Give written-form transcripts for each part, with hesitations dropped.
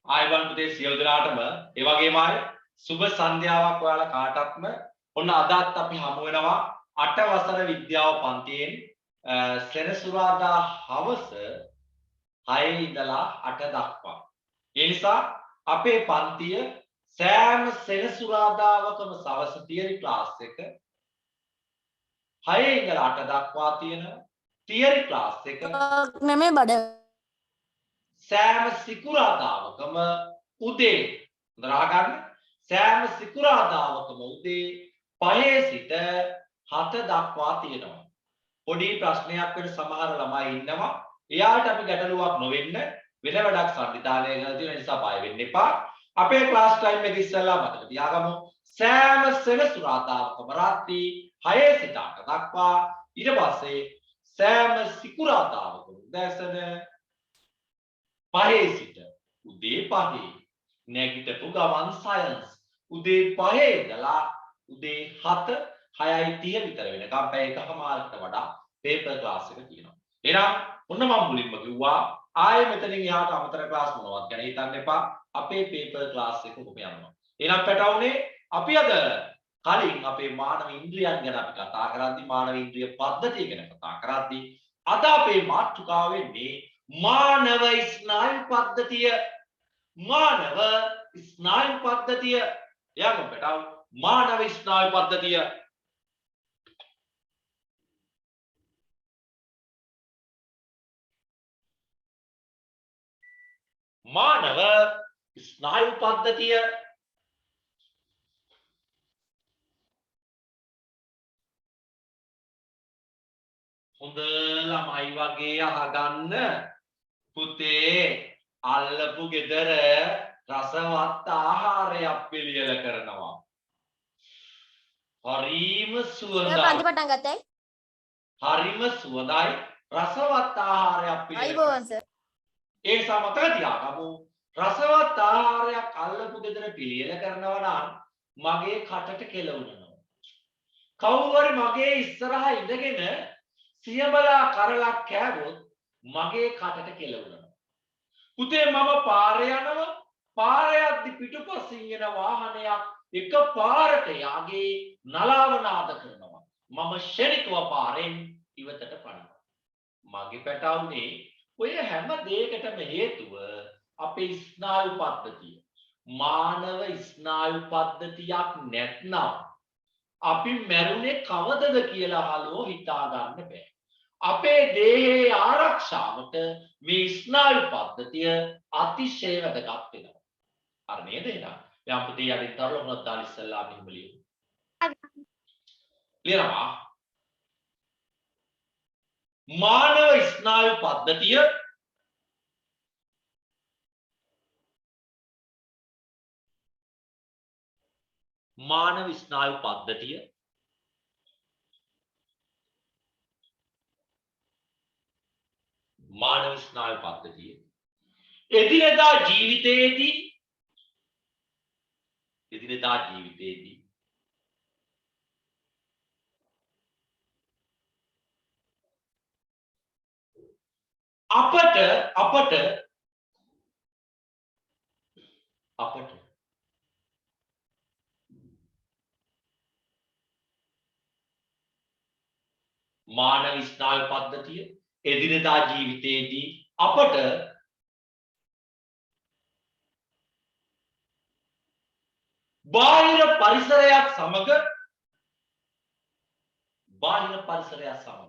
ආයුබෝවන් පුතේ සියලු දෙනාටම ඒ වගේම ආය සුබ සන්ධ්‍යාවක් ඔයාලා කාටත්ම ඔන්න අදත් අපි හමු වෙනවා 8 වසර විද්‍යාව පන්තියෙන් සෙනසුරාදා හවස 6 ඉඳලා 8 දක්වා. ඒ නිසා අපේ පන්තිය සෑම සෙනසුරාදාවකම සවස තියරි ක්ලාස් එක 6 ඉඳලා 8 දක්වා තියෙන තියරි ක්ලාස් එක නෙමෙයි බඩ සෑම සිකුරාදාවකම උදේ හොඳට අහගන්න සෑම සිකුරාදාවකම උදේ 5 සිට 7 දක්වා තියෙනවා. පොඩි ප්‍රශ්නයක් වෙන සමහර ළමයි ඉන්නවා. එයාට අපි ගැටලුවක් නොවෙන්න වෙන වැඩක් සංවිධානය කරලා තියෙන නිසා බය වෙන්න එපා. අපේ ක්ලාස් ටයිම් එක ඉස්සෙල්ලා මතක තියාගමු. සෑම සෙනසුරාදාවකම රාත්‍රී 6 සිට 8 දක්වා ඊට පස්සේ සෑම සිකුරාදාවකම උදෑසන 5 සිට උදේ 5 නැගිටපු ගමන් සයන්ස් උදේ 5 ඉඳලා උදේ 7 6:30 විතර වෙනකම් පැය එකමාරකට වඩා පේපර් ක්ලාස් එක තියෙනවා. එහෙනම් ඔන්න මම මුලින්ම කිව්වා ආයෙ මෙතනින් එහාට අමතර ක්ලාස් මොනවත් ගැන හිතන්න එපා. අපේ පේපර් ක්ලාස් එක කොහොම යනවා. එහෙනම් පැටවුනේ අපි අද කලින් අපේ මානව ඉන්ද්‍රියන් ගැන අපි කතා කරද්දී මානව ඉන්ද්‍රිය පද්ධතිය ගැන කතා කරද්දී අද අපේ මාතෘකාව වෙන්නේ මානව ස්නායු පද්ධතිය. මානව ස්නායු පද්ධතිය. යමු පැටව මානව ස්නායු පද්ධතිය. මානව ස්නායු පද්ධතිය හොඳ ළමයි වගේ අහගන්න පුතේ අල්ලපු ගෙදර රසවත් ආහාරයක් පිළියෙල කරනවා. හරිම සුවඳයි. පන්ති පටන් ගත්තයි. හරිම සුවඳයි රසවත් ආහාරයක් පිළියෙල. අයිබෝවන් සර්. ඒ නිසා මතක තියාගමු රසවත් ආහාරයක් අල්ලපු ගෙදර පිළියෙල කරනවා නම් මගේ කටට කෙලවුනනවා. කවුරු හරි මගේ ඉස්සරහා ඉඳගෙන සියඹලා කරලක් කෑවොත් මගේ කටට කෙලවුනනවා. පුතේ මම පාරේ යනවා පාරේ යද්දි පිටුපසින් එන වාහනයක් එක පාරට යාගේ නලාව නාද කරනවා. මම ශනිකව පාරෙන් ඉවතට පනිනවා. මගේ පැටවුනේ ඔය හැම දෙයකටම හේතුව අපේ ස්නායු පද්ධතිය. මානව ස්නායු පද්ධතියක් නැත්නම් අපි මැරුණේ කවදද කියලා හලෝ හිතා ගන්න බෑ. අපේ දේහයේ ආරක්ෂාවට මේ ස්නායු පද්ධතිය අතිශය වැදගත් වෙනවා. හරි නේද එහෙනම්? දැන් පුතේ යටින් තරල මොනවද දාලා ඉස්සල්ලා මෙහෙම ලියමු. ලියනවා. මානව ස්නායු පද්ධතිය මානව ස්නායු පද්ධතිය මානව ස්නායු පද්ධතිය එදිනෙදා ජීවිතයේදී අපට මානව ස්නායු පද්ධතිය එදිනෙදා ජීවිතයේදී අපට බාහිර පරිසරයක් සමග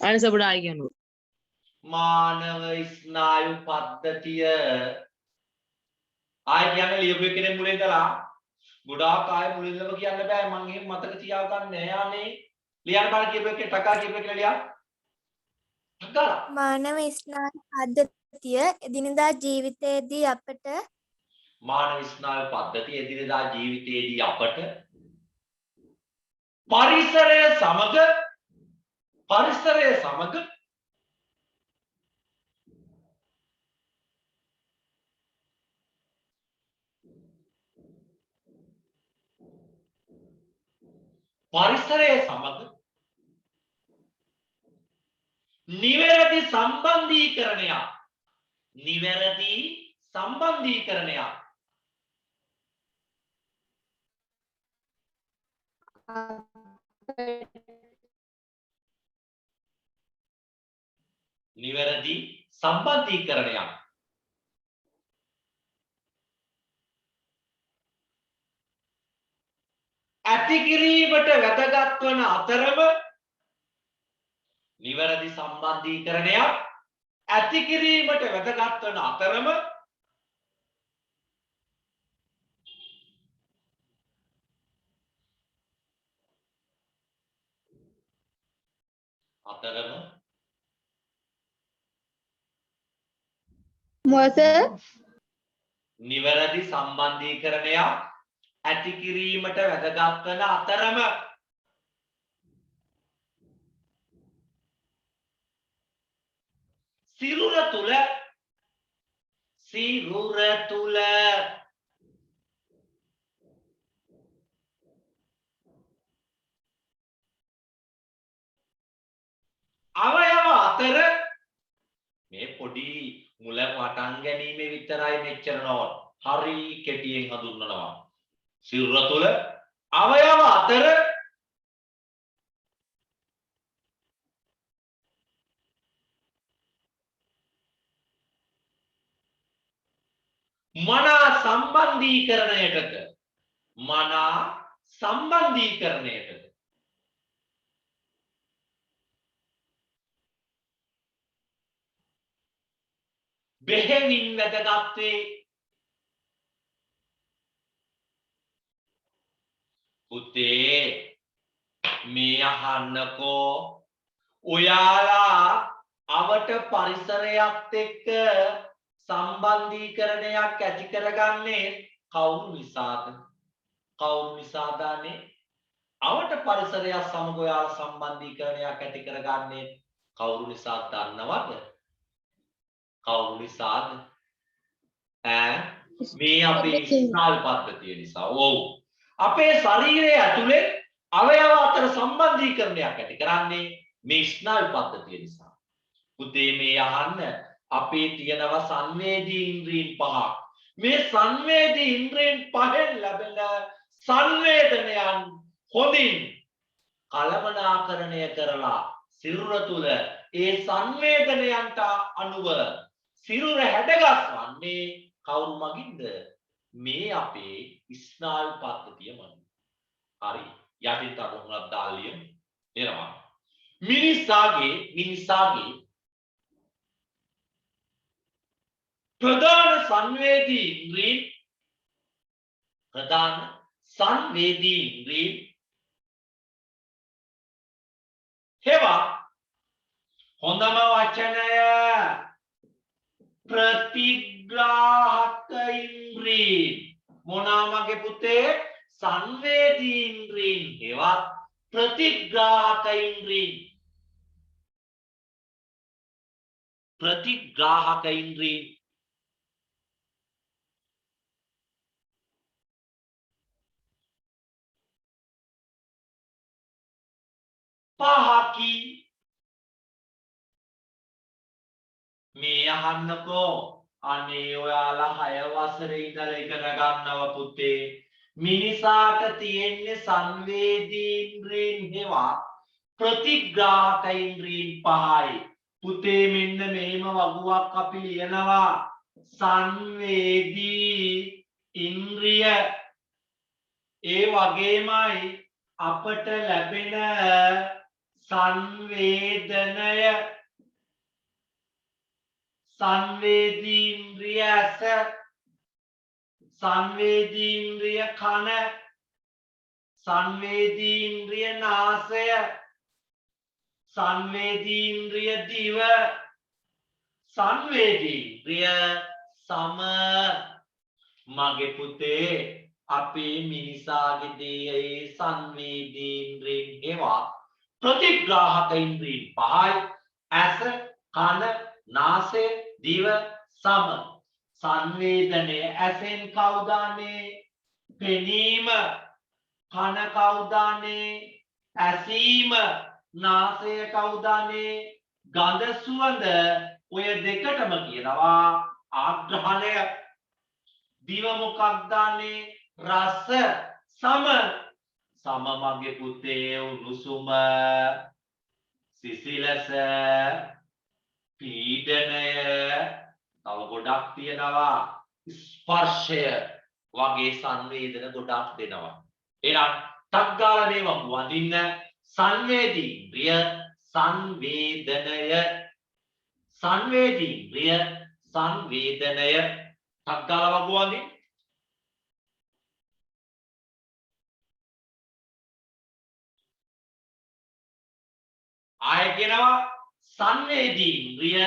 අනිස පොඩ ආයි කියනවා. මානව ස්නායු පද්ධතිය ආය කියන්නේ ලියපු එකේ මුලින් ඉඳලා ගොඩාක් ආය මුලින්ම කියන්න බෑ මම එහෙම මතක තියාගන්න නෑ අනේ ලියන්න බල කියපු එකේ ටකා කියපු එකේ ලියන්න ටකා මානව ස්නායු පද්ධතිය එදිනෙදා ජීවිතයේදී අපට මානව ස්නායු පද්ධතිය එදිනෙදා ජීවිතයේදී අපට පරිසරය සමග නිවැරදි සම්බන්ධීකරණයක්. නිවැරදි සම්බන්ධීකරණයක්. නිවැරදි සම්බන්ධීකරණයක්. ඇති කිරීමට වැදගත් වන අතරම නිවැරදි සම්බන්ධීකරණයක් ඇති කිරීමට වැදගත් වන අතරම නිවැරදි සම්බන්ධීකරණයක් ඇති කිරීමට වැදගත් වන අතරම සිරුර තුල අවයව අතර මේ පොඩි මුල පටන් ගැනීම විතරයි මෙච්චර නෝන. හරි කෙටියෙන් හඳුන්වනවා. සිරුර තුල අවයව අතර මනා සම්බන්ධීකරණයකට බෙහෙවින් වැදගත් වේ. පුතේ මේ අහන්නකෝ ඔයාලා අවට පරිසරයත් එක්ක සම්බන්ධීකරණයක් ඇති කරගන්නේ කවුරු නිසාද? කවුරු නිසාදනේ? අවට පරිසරය සමග ඔයාලා සම්බන්ධීකරණයක් ඇති කරගන්නේ කවුරු නිසාද දන්නවද? කවුරු නිසාද? මේ අපේ ස්නායු පද්ධතිය නිසා. ඔව්. අපේ ශරීරයේ ඇතුලේ අවයව අතර සම්බන්ධීකරණයක් ඇති කරන්නේ මේ ස්නායු පද්ධතිය නිසා. පුතේ මේ අහන්න අපේ තියෙනවා සංවේදී ඉන්ද්‍රීන් පහක්. මේ සංවේදී ඉන්ද්‍රීන් පහෙන් ලැබෙන සංවේදනයන් හොඳින් කළමනාකරණය කරලා සිරුර තුල ඒ සංවේදනයන්ට අනුව සිරුර හැඩගස්වන්නේ කවුරු මගින්ද? මේ අපේ ස්නායු පද්ධතිය මගින්. හරි. යටින් තරුණක් දාලිය එනවා. මිනිසාගේ ප්‍රධාන සංවේදී ඉන්ද්‍රීන් හෙවත් හොඳම වචනය ප්‍රතිග්‍රාහක ඉන්ද්‍රීන්. මොනවාගේ පුතේ? සංවේදී ඉන්ද්‍රීන් හෙවත් ප්‍රතිග්‍රාහක ඉන්ද්‍රීන්. ප්‍රතිග්‍රාහක ඉන්ද්‍රීන් පහකි. මේ අහන්නකෝ අනේ ඔයාලා 6 වසරේ ඉඳලා ඉගෙන ගන්නව පුතේ. මිනිසාට තියෙන්නේ සංවේදී ඉන්ද්‍රීන් හෙවත් ප්‍රතිග්‍රාහක ඉන්ද්‍රීන් පහයි. පුතේ මෙන්න මේම වගුවක් අපි ලියනවා. සංවේදී ඉන්ද්‍රිය ඒ වගේමයි අපට ලැබෙන සංවේදනය. සංවේදී ඉන්ද්‍රිය ඇස, සංවේදී ඉන්ද්‍රිය කන, සංවේදී ඉන්ද්‍රිය නාසය, සංවේදී ඉන්ද්‍රිය දිව, සංවේදී ඉන්ද්‍රිය සම. මගේ පුතේ අපේ මිනිසාගේ දේ සංවේදී ඉන්ද්‍රීන් හෙවත් ප්‍රතිග්‍රාහක ඉන්ද්‍රීන් පහයි. ඇස, කන, නාසය, දිව, සම. සංවේදනය ඇසෙන් කවුදානේ? පෙනීම. කන කවුදානේ? ඇසීම. නාසය කවුදානේ? ගඳ සුවඳ ඔය දෙකටම කියනවා ආග්‍රහණය. දිව මොකක්ද දන්නේ? රස සම. සම මගේ පුතේ උණුසුම, සිසිලස, පීඩනය, තව ගොඩක් තියෙනවා. ස්පර්ශය වගේ සංවේදන ගොඩක් දෙනවා. එහෙනම් ටක් ගාලා මේවා වඳින්න. සංවේදීන්ද්‍රිය, සංවේදනය, සංවේදීන්ද්‍රිය, සංවේදනය. ටක් ගාලා වඳින්න. ආය කියනවා සංවේදීන්ද්‍රිය,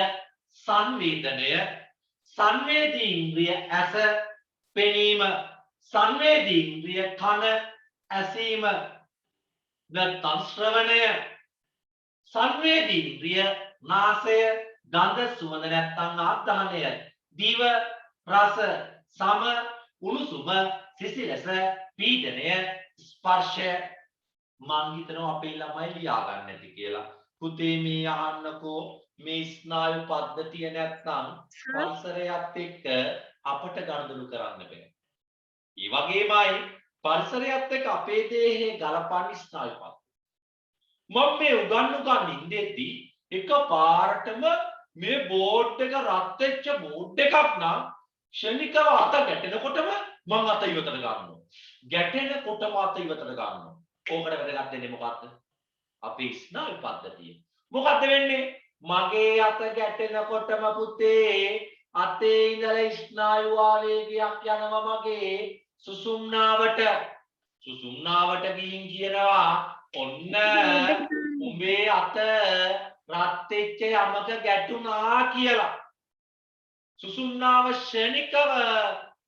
සංවේදනය. සංවේදීන්ද්‍රිය ඇස පෙනීම, සංවේදීන්ද්‍රිය කන ඇසීම, නැත්නම් ශ්‍රවණය. සංවේදීන්ද්‍රිය නාසය ගන්ධ සුවඳ නැත්නම් ආග්‍රහණය, දිව රස සම උණුසුම සිසිලස පීඩනය ස්පර්ශය. මං හිතනවා අපේ ළමයි ලියා ගන්න නැති කියලා. පුතේ මේ අහන්නකෝ මේ ස්නායු පද්ධතිය නැත්නම් පරිසරයත් එක්ක අපට ගනුදෙනු කරන්න බෑ. ඒ වගේමයි පරිසරයත් එක්ක අපේ දේහේ ගලපන්නේ ස්නායු පද්ධතිය. මම මේ උගන්වන්න ඉඳෙද්දී එකපාරටම මේ බෝඩ් එක රත් වෙච්ච බෝඩ් එකක් නම් ක්ෂණිකව අත ගැටෙනකොටම මං අත ඉවතට ගන්නවා. ගැටෙනකොටම අත ඉවතට ගන්නවා. ඕකට වැදගත් වෙන්නේ මොකද්ද? අපේ ස්නායු පද්ධතිය. මොකද්ද වෙන්නේ? මගේ අත ගැටෙනකොටම පුතේ අතේ ඉඳලා ස්නායු ආවේගයක් යනවා මගේ සුසුම්නාවට. සුසුම්නාවට ගිහින් කියනවා ඔන්න උඹේ අත රත් වෙච්ච යමක ගැටුණා කියලා. සුසුම්නාව ශනිකව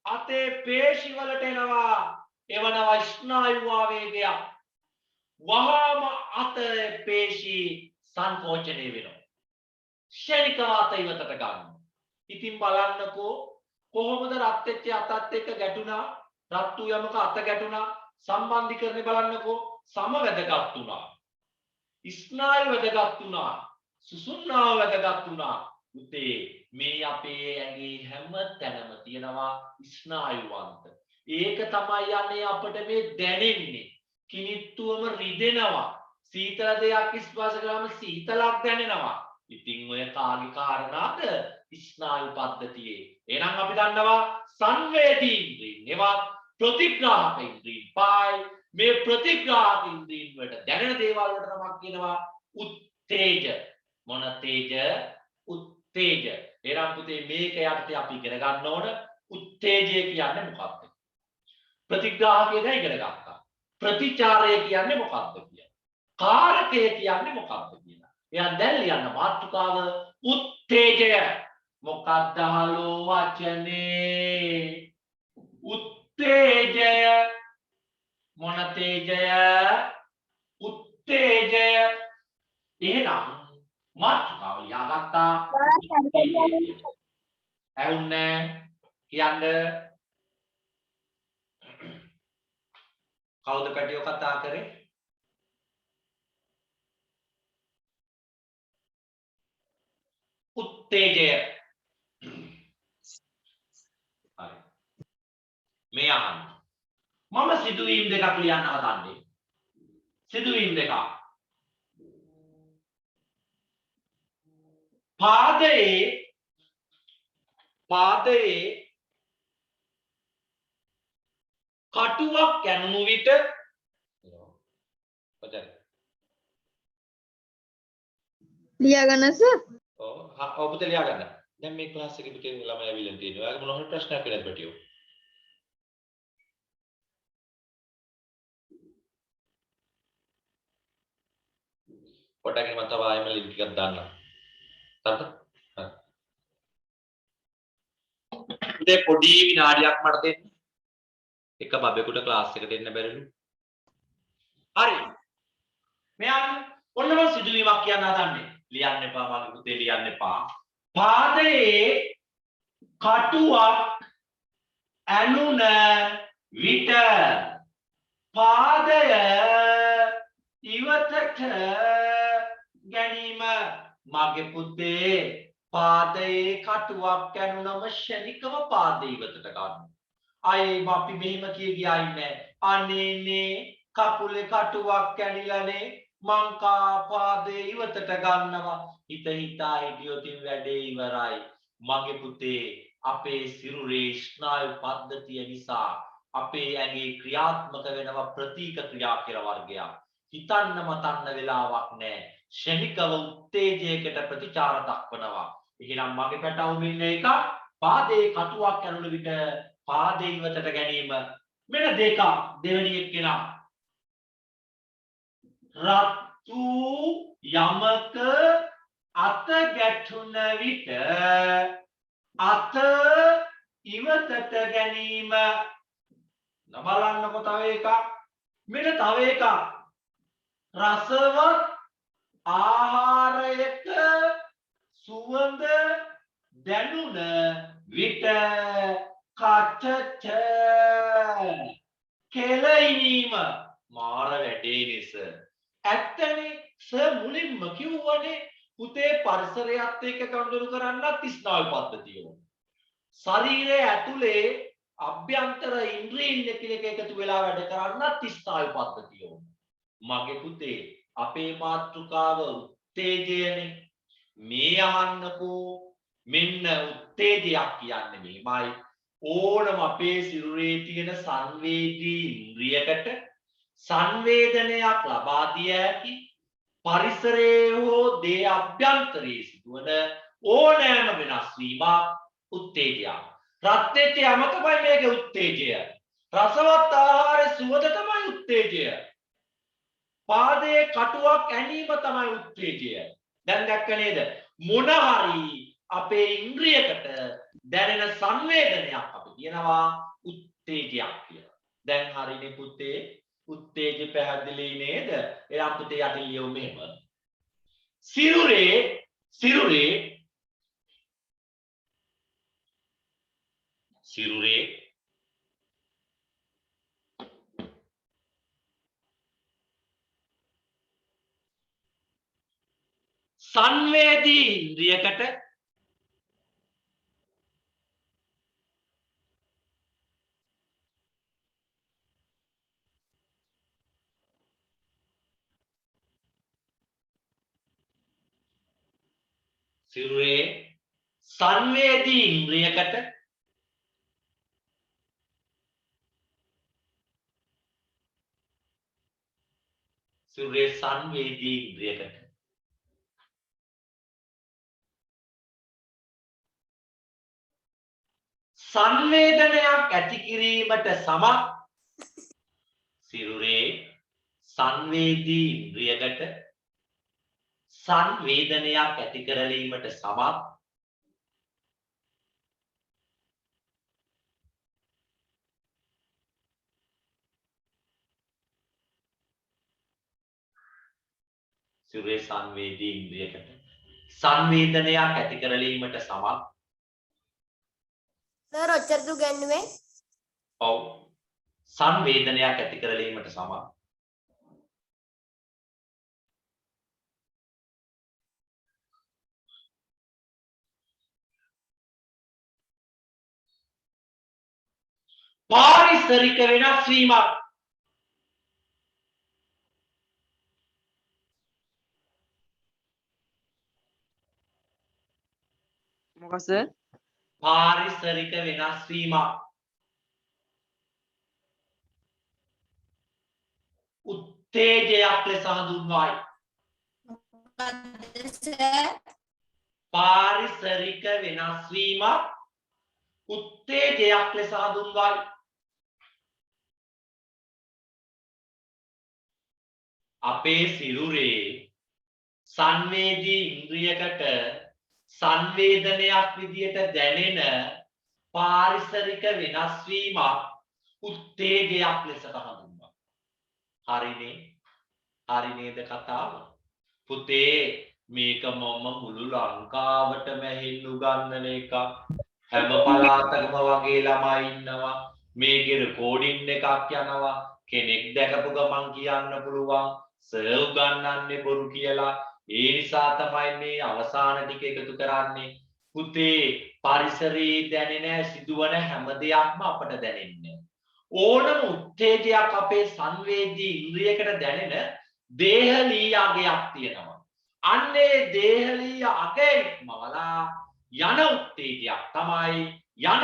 අතේ පේශි වලට එනවා. එවනවා ස්නායු ආවේගයක්. වහාම අතේ පේශි සංකෝචනය වෙනවා. ශනිකව අත ඉවතට ගන්නවා. ඉතින් බලන්නකෝ කොහොමද රත් වෙච්ච අතත් එක්ක ගැටුණා, රත් වූ යමක අත ගැටුණා, සම්බන්ධීකරණය බලන්නකෝ සම වැදගත් වුණා. ස්නායු වැදගත් වුණා. සුසුම්නාව වැදගත් වුණා. උතේ මේ අපේ ඇඟේ හැම තැනම තියෙනවා ස්නායුවන්ත. ඒක තමයි යන්නේ අපිට මේ දැනෙන්නේ. කිනිත්තුවම රිදෙනවා. සීතල දෙයක් ස්පර්ශ කරාම සීතලක් දැනෙනවා. ඉතින් ඔය කාගේ කාරණාද? ස්නායු පද්ධතියේ. එහෙනම් අපි දන්නවා සංවේදී ඉන්ද්‍රියන් ඒවා ප්‍රතිග්‍රාහක ඉන්ද්‍රියන් පායි. මේ ප්‍රතිග්‍රාහක ඉන්ද්‍රියන් වලට දැනෙන දේවල් වලට නමක් කියනවා උත්තේජ. මොන තේජ? උත්තේජ. එහෙනම් පුතේ මේක යටතේ අපි ඉගෙන ගන්න ඕන උත්තේජය කියන්නේ මොකක්ද? ප්‍රතිග්‍රාහකය දැන් ඉගෙන ගත්තා. ප්‍රතිචාරය කියන්නේ මොකක්ද කියලා. කාරකය කියන්නේ මොකක්ද කියලා. එයා දැන් ලියන්න මාතෘකාව උත්තේජය. මොකක්ද හලෝ වචනේ? උත්තේජය. මොන තේජය? උත්තේජය. එහෙනම් මාතෘකාව ලියාගත්තා. ඇහුන්නේ කියන්නේ කවුද පැටියෝ කතා කරේ? උත්තේජය. හරි. මේ අහන්න. මම සිදුවීම් දෙකක් ලියන්න හදන්නේ. සිදුවීම් දෙකක්. පාදයේ කටුවක් යනුණු විට ලියා ගන්න සර්. ඔව් පුතේ ලියා ගන්න. දැන් මේ ක්ලාස් එකේ පුතේ ළමයි ඇවිල්ලා තියෙනවා. ඔයාලගේ මොන හරි ප්‍රශ්නයක් වෙනද පැටියෝ? පොඩ්ඩක් මම තව ආයෙම ලින්ක් එකක් දාන්නම්. තාත්ත? හරි. පුතේ පොඩි විනාඩියක් මට දෙන්න. එක බබෙකුට ක්ලාස් එක දෙන්න බැරිලු. හරි. මෙයන් ඔන්න මම සිදුවීමක් කියන්න හදන්නේ. ලියන්න එපා මගේ පුතේ ලියන්න එපා. පාදයේ කටුවක් ඇනුන විට පාදය ඉවතට ගැනීම මගේ පුතේ පාදයේ කටුවක් කැණුනම ශනිකව පාදේ ඉවතට ගන්න. අයේ අපි මෙහෙම කිය ගියා ඉන්නේ. අනේනේ කකුලේ කටුවක් කැණිලානේ මං පාදේ ඉවතට ගන්නවා. හිත හිතා හිටියොත් වැඩේ ඉවරයි. මගේ පුතේ අපේ සිරුරේ ස්නායු පද්ධතිය නිසා අපේ ඇඟේ ක්‍රියාත්මක වෙනවා ප්‍රතීක ක්‍රියා කියලා වර්ගයක්. හිතන්න මතන්න වෙලාවක් නැහැ. ශනිකව උත්තේජයකට ප්‍රතිචාර දක්වනවා. එහෙනම් මගේ පැටවුම ඉන්න එක පාදයේ කටුවක් කැණුණු විට පාදේ ඉවතට ගැනීම. මෙන්න දෙක දෙවෙනි එක්කෙනා රතු යමක අත ගැටුණ විට අත ඉවතට ගැනීම. බලන්නකො තව එකක්. මෙන්න තව එකක්. රසවත් ආහාරයක සුවඳ දැනුණ විට කටට කෙලීම. මාර වැඩේ නිස. ඇත්තනේ සර් මුලින්ම කිව්වනේ පුතේ පරිසරයත් එක්ක ගනුදෙනු කරන්නත් ස්නායු පද්ධතිය ඕන. ශරීරයේ ඇතුලේ අභ්‍යන්තර ඉන්ද්‍රියන් එකිනෙක එකතු වෙලා වැඩ කරන්නත් ස්නායු පද්ධතිය ඕන. මගේ පුතේ අපේ මාතෘකාව උත්තේජයනේ. මේ අහන්නකෝ මෙන්න උත්තේජයක් කියන්නේ මෙහිමයි. ඕනම අපේ සිරුරේ තියෙන සංවේදී ඉන්ද්‍රියකට සංවේදනයක් ලබා දිය හැකි පරිසරයේ හෝ දේ අභ්‍යන්තරයේ සිදුවන ඕනෑම වෙනස් වීමක් උත්තේජයක්. රත් වෙච්ච යම තමයි මේකේ උත්තේජය. රසවත් ආහාරයේ සුවඳ තමයි උත්තේජය. පාදයේ කටුවක් ඇනීම තමයි උත්තේජය. දැන් දැක්ක නේද? මොන හරි අපේ ඉන්ද්‍රියකට දැනෙන සංවේදනයක් අපි කියනවා උත්තේජයක් කියලා. දැන් හරිනේ පුතේ උත්තේජ පැහැදිලි නේද? එයා පුතේ යටින් ලියමු මෙහෙම. සිරුරේ සංවේදී ඉන්ද්‍රියකට සිරුරේ සංවේදී ඉන්ද්‍රියකට සංවේදනයක් ඇති කිරීමට සමත් සිරුරේ සංවේදී ඉන්ද්‍රියකට සංවේදනයක් ඇති කරලීමට සමත් සිරුරේ සංවේදී ඉන්ද්‍රියකට සංවේදනයක් ඇති කරලීමට සමත් සර් ඔච්චරද උගන්වුවේ? ඔව් සංවේදනයක් ඇති කරලීමට සමත් පාරිසරික වෙනස් වීමක්. මොකද පාරිසරික වෙනස් වීමක්. උත්තේජයක් ලෙස හඳුන්වයි. පාරිසරික වෙනස් වීමක් උත්තේජයක් ලෙස හඳුන්වයි. අපේ සිරුරේ සංවේදී ඉන්ද්‍රියකට සංවේදනයක් විදියට දැනෙන පාරිසරික වෙනස් වීමක් උත්තේජයක් ලෙස හඳුන්වනවා. හරිනේ? හරි නේද කතාව? පුතේ මේක මම මුළු ලංකාවටම හෙන්න උගන්වන එකක්. හැම පළාතකම වගේ ළමයි ඉන්නවා. මේකේ රෙකෝඩින් එකක් යනවා. කෙනෙක් දැකපු ගමන් කියන්න පුළුවන් සර් උගන්වන්නේ බොරු කියලා. ඒ නිසා තමයි මේ අවසාන ටික එකතු කරන්නේ. පුතේ පරිසරයේ දැනෙන සිදුවන හැම දෙයක්ම අපට දැනෙන්නේ. ඕනම උත්තේජයක් අපේ සංවේදී ඉන්ද්‍රියකට දැනෙන දේහලීය අගයක් තියෙනවා. අන්නේ දේහලීය අගය ඉක්මවලා යන උත්තේජයක් තමයි යන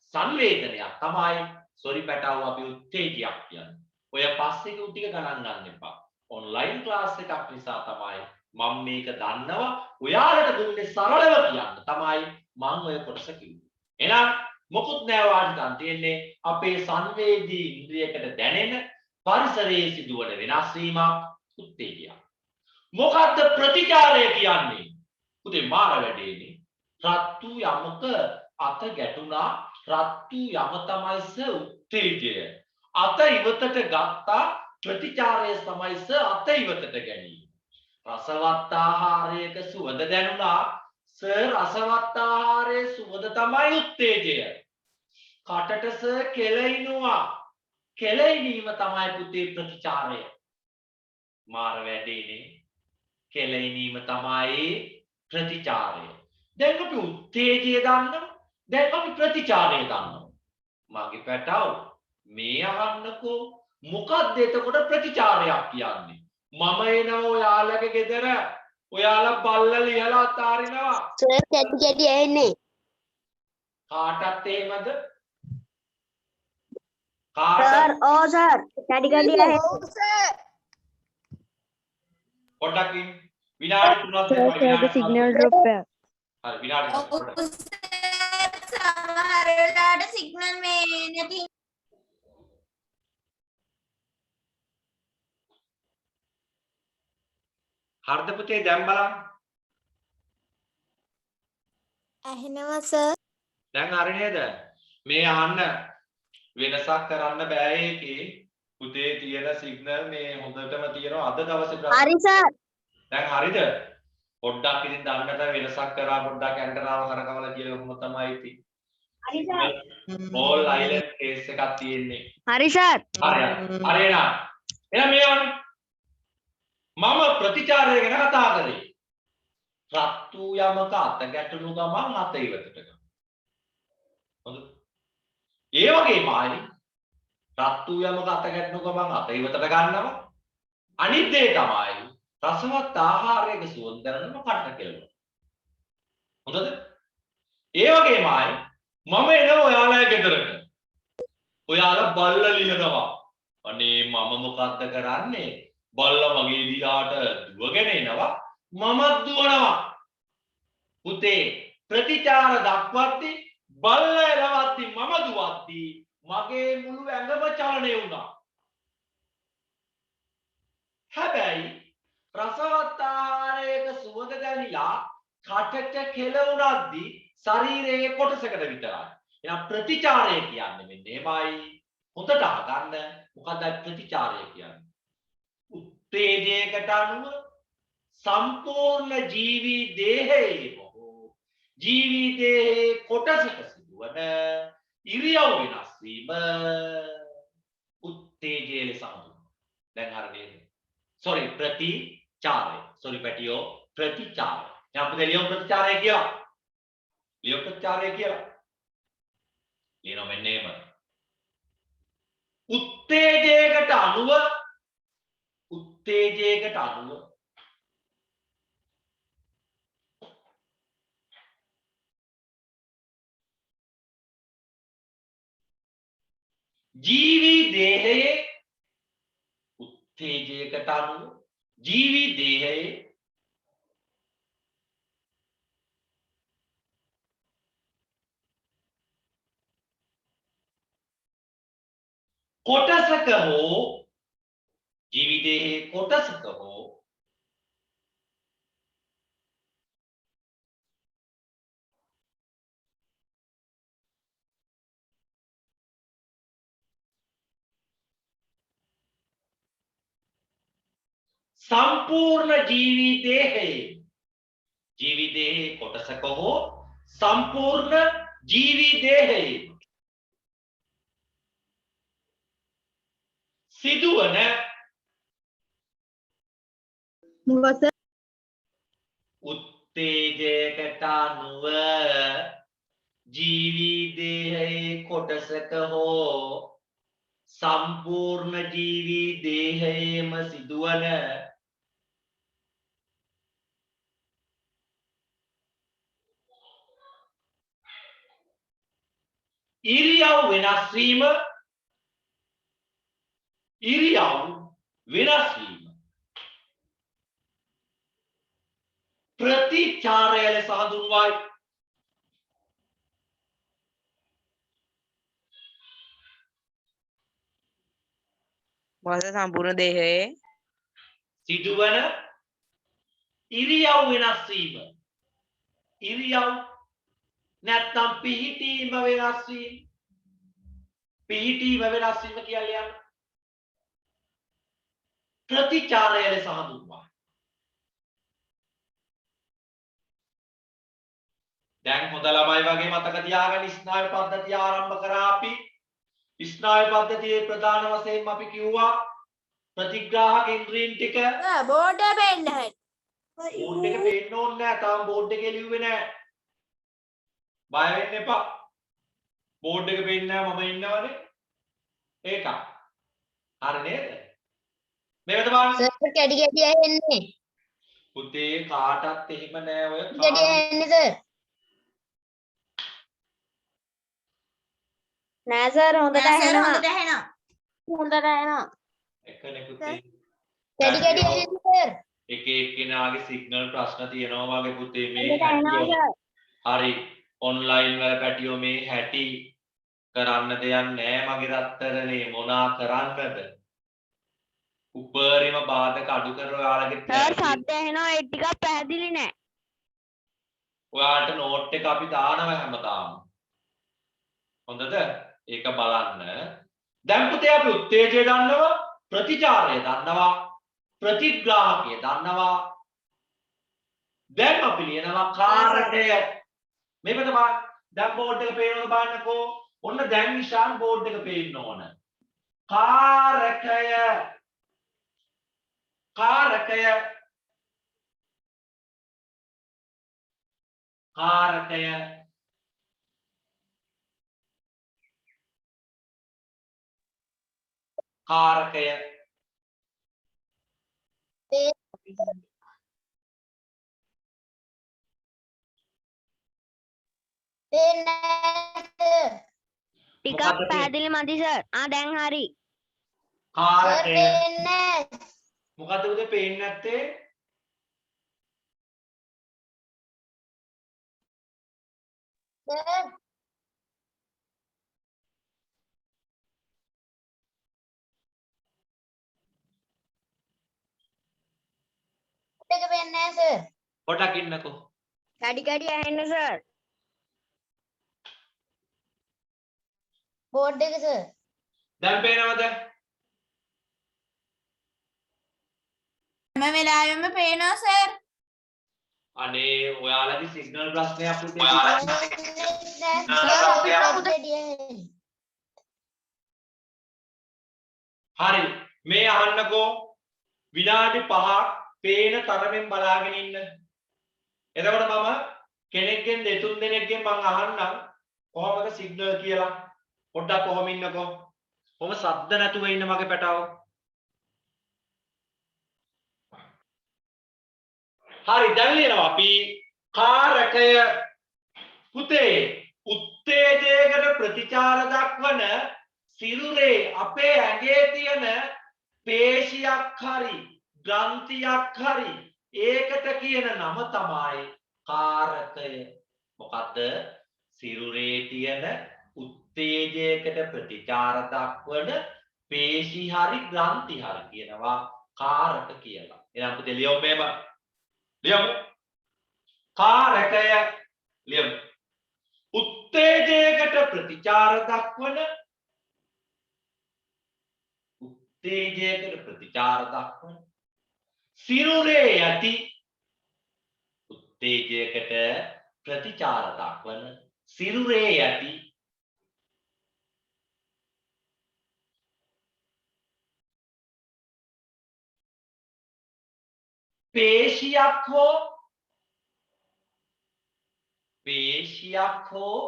සංවේදනයක් තමයි සොරි පැටව අපි උත්තේජයක් කියන්නේ. ඔය පස්සේ ටික ගණන් ගන්න එපා. ඔන්ලයින් ක්ලාස් එකක් නිසා තමයි මම මේක දන්නවා. ඔයාලට දුන්නේ සරලව කියන්න තමයි මම ඔය කොටස කිව්වේ. එහෙනම් මොකුත් නෑ වාට ගන්න තියෙන්නේ අපේ සංවේදී ඉන්ද්‍රියකට දැනෙන පරිසරයේ සිදුවන වෙනස් වීමක් උත්තේජයක්. මොකද්ද ප්‍රතිචාරය කියන්නේ? පුතේ මාර වැඩේනේ. රත්තු යමක අත ගැටුණා රත්තු යම තමයි උත්තේජය. අත ඉවතට ගත්තා ප්‍රතිචාරය තමයි අත ඉවතට ගැනීම. රසවත් ආහාරයක සුවඳ දැනුණා රසවත් ආහාරයේ සුවඳ තමයි උත්තේජය. කටට කෙලෙිනවා කෙලෙීම තමයි පුතේ ප්‍රතිචාරය. මාර වැඩේනේ. කෙලෙීම තමයි ප්‍රතිචාරය. දැන් අපි උත්තේජය දන්නවා. දැන් අපි ප්‍රතිචාරය දන්නවා. මගේ පැටව මේ අහන්නකෝ මොකක්ද එතකොට ප්‍රතිචාරයක් කියන්නේ? මම එනවා ඔයාලගේ ගෙදර. ඔයාලා බල්ලා ලියලා අතාරිනවා. සර් කැටි කැටි ඇන්නේ. කාටත් එහෙමද? සර් ඕ සර් කැටි කැටි ඇන්නේ. පොඩ්ඩක් විනාඩි 3ක් දෙන්න විනාඩි සිග්නල් ඩ්‍රොප් එක. හරි විනාඩි 3ක් පොඩ්ඩක්. සමහර වෙලාවට සිග්නල් මේ නැති හරිද පුතේ දැන් බලන්න. ඇහෙනවා සර්. දැන් හරි නේද? මේ අහන්න වෙනසක් කරන්න බෑ ඒකේ. පුතේ තියෙන සිග්නල් මේ හොඳටම තියෙනවා අද දවසේ ප්‍රශ්න. හරි සර්. දැන් හරිද? පොඩ්ඩක් ඉතින් දන්නට වෙනසක් කරා පොඩ්ඩක් ඇන්ටනාව කරකවලා කියලා කොහොම තමයි ඉතින්. හරි සර්. ඕල් අයිලන්ඩ් කේස් එකක් තියෙන්නේ. හරි සර්. හරි නා. එහෙනම් මේවනේ මම ප්‍රතිචාරය ගැන කතා කරේ. රත්තු යමක අත ගැටුණු ගමන් අත ඉවතට ගන්න. හොඳ. ඒ වගේමයි රත්තු යමක අත ගැටුණු ගමන් අත ඉවතට ගන්නවා. අනිත් දේ තමයි රසවත් ආහාරයක සුවඳ දැනෙනම කටට කෙලවෙනවා. හොඳද? ඒ වගේමයි මම එනවා ඔයාලගේ ගෙදරට. ඔයාලා බල්ලා ලියනවා. අනේ මම මොකක්ද කරන්නේ? බල්ලා මගේ දිහාට දුවගෙන එනවා. මමත් දුවනවා. පුතේ ප්‍රතිචාර දක්වද්දී බල්ලා එලවද්දී මම දුවද්දී මගේ මුළු ඇඟම චලනය වුණා. හැබැයි රසවත් ආහාරයක සුවඳ දැනිලා කටට කෙලවුණද්දී ශරීරයේ කොටසකට විතරයි. එහෙනම් ප්‍රතිචාරය කියන්නේ මෙන්න එමයයි. හොඳට අහගන්න මොකක්ද ප්‍රතිචාරය කියන්නේ? උත්තේජයකට අනුව සම්පූර්ණ ජීවී දේහයේම හෝ ජීවී දේහයේ කොටසක සිදුවන ඉරියව් වෙනස් වීම උත්තේජය ලෙස හඳුන්වනවා. දැන් හරියද? sorry ප්‍රතිචාරය. sorry පැටියෝ ප්‍රතිචාරය. දැන් අපිට ලියමු ප්‍රතිචාරය කියලා. ලියමු ප්‍රතිචාරය කියලා. ලියනවා මෙන්න එහෙම. උත්තේජයකට අනුව ජීවී දේහයේ උත්තේජයකට අනුව ජීවී දේහයේ කොටසක හෝ ජීවී දේහයේ කොටසක හෝ संपूर्ण जीवी देहे कोटसक हो संपूर्ण जीवी देहे सिदुवන මොකද උත්තේජයකට අනුව ජීවී දේහයේ කොටසක හෝ සම්පූර්ණ ජීවී දේහයේම සිදුවන ඉරියව් වෙනස් වීම ප්‍රතිචාරය ලෙස හඳුන්වයි. මොකද සම්පූර්ණ දේහයේ සිදුවන ඉරියව් වෙනස් වීම. ඉරියව් නැත්නම් පිහිටීම වෙනස් වීම. පිහිටීම වෙනස් වීම කියන්නේ ප්‍රතිචාරය ලෙස හඳුන්වයි. දැන් හොඳ ළමයි වගේ මතක තියාගන්න ස්නායු පද්ධතිය ආරම්භ කරා අපි. ස්නායු පද්ධතියේ ප්‍රධාන වශයෙන් අපි කිව්වා ප්‍රතිග්‍රාහක ඉන්ද්‍රීන් ටික. බෝඩ් එක පෙන්න හැටි. බෝඩ් එක පේන්න ඕනේ නැහැ. තාම බෝඩ් එකේ ලිව්වේ නැහැ. බය වෙන්න එපා. බෝඩ් එක පේන්නේ නැහැ මම ඉන්නවනේ. ඒක. හරි නේද? මේකට බලන්න. සර් කැඩි කැඩි ඇහෙන්නේ. පුතේ කාටත් එහෙම නෑ ඔය කැඩි ඇහෙන්නේ සර්. නෑ සර් හොඳට ඇහෙනවා. හොඳට ඇහෙනවා. එකනේ පුතේ. කැඩි කැඩි ඇහෙන්නේ සර්. එක එක්කෙනාගේ සිග්නල් ප්‍රශ්න තියෙනවා වගේ පුතේ මේ හොඳට ඇහෙනවා හැටියෝ. සර්. හරි ඔන්ලයින් වල පැටියෝ මේ හැටි කරන්න දෙයක් නෑ මගේ රත්තරනේ මොනා කරන්නද? උපරිම බාධක අඩු කර ඔයාලගේ සර් සද්ද ඇහෙනවා ඒ ටිකක් පැහැදිලි නෑ. ඔයාලට නෝට් එක අපි දානවා හැමදාම. හොඳද? ඒක බලන්න. දැන් පුතේ අපි උත්තේජය දන්නවා, ප්‍රතිචාරය දන්නවා, ප්‍රතිග්‍රාහකය දන්නවා. දැන් අපි ලියනවා කාරකය. මේක තමයි දැන් බෝඩ් එක පේනවද බලන්නකෝ. ඔන්න දැන් නිශාන් බෝඩ් එක පේන්න ඕන. කාරකය කාරකය කාරකය කාරකය ටිකක් පැහැදිලි මදි සර්. දැන් හරි. කාරකය මොකද්ද උදේ පේන්නේ නැත්තේ? පොඩක් ඉන්නකෝ. කැඩි කැඩි ඇහෙන්නේ සර්. බෝඩ් එක සර්. දැන් පේනවද? හැම වෙලාවෙම පේනවා සර්. අනේ ඔයාලගේ සිග්නල් ප්‍රශ්නයක් පුතේ. හරි මේ අහන්නකෝ විනාඩි 5ක් පේන තරමෙන් බලාගෙන ඉන්න. එතකොට මම කෙනෙක්ගෙන් දෙතුන් දෙනෙක්ගෙන් මම අහන්නම් කොහොමද සිග්නල් කියලා. පොඩ්ඩක් කොහොම ඉන්නකෝ. කොහොම ශබ්ද නැතුව ඉන්න මගේ පැටව. හරි දැන් ලියනවා අපි කාරකය පුතේ උත්තේජයකට ප්‍රතිචාර දක්වන සිරුරේ අපේ ඇඟේ තියෙන පේශියක් හරි ග්‍රන්ථියක් හරි ඒකට කියන නම තමයි කාරකය. මොකද්ද? සිරුරේ තියෙන උත්තේජයකට ප්‍රතිචාර දක්වන පේශි හරි ග්‍රන්ථි හරි කියනවා කාරක කියලා. එහෙනම් පුතේ ලියමු මේම. ලියමු. කාරකය ලියමු. උත්තේජයකට ප්‍රතිචාර දක්වන සිරුරේ ඇති උත්තේජයකට ප්‍රතිචාර දක්වන සිරුරේ ඇති පේශියක් හෝ පේශියක් හෝ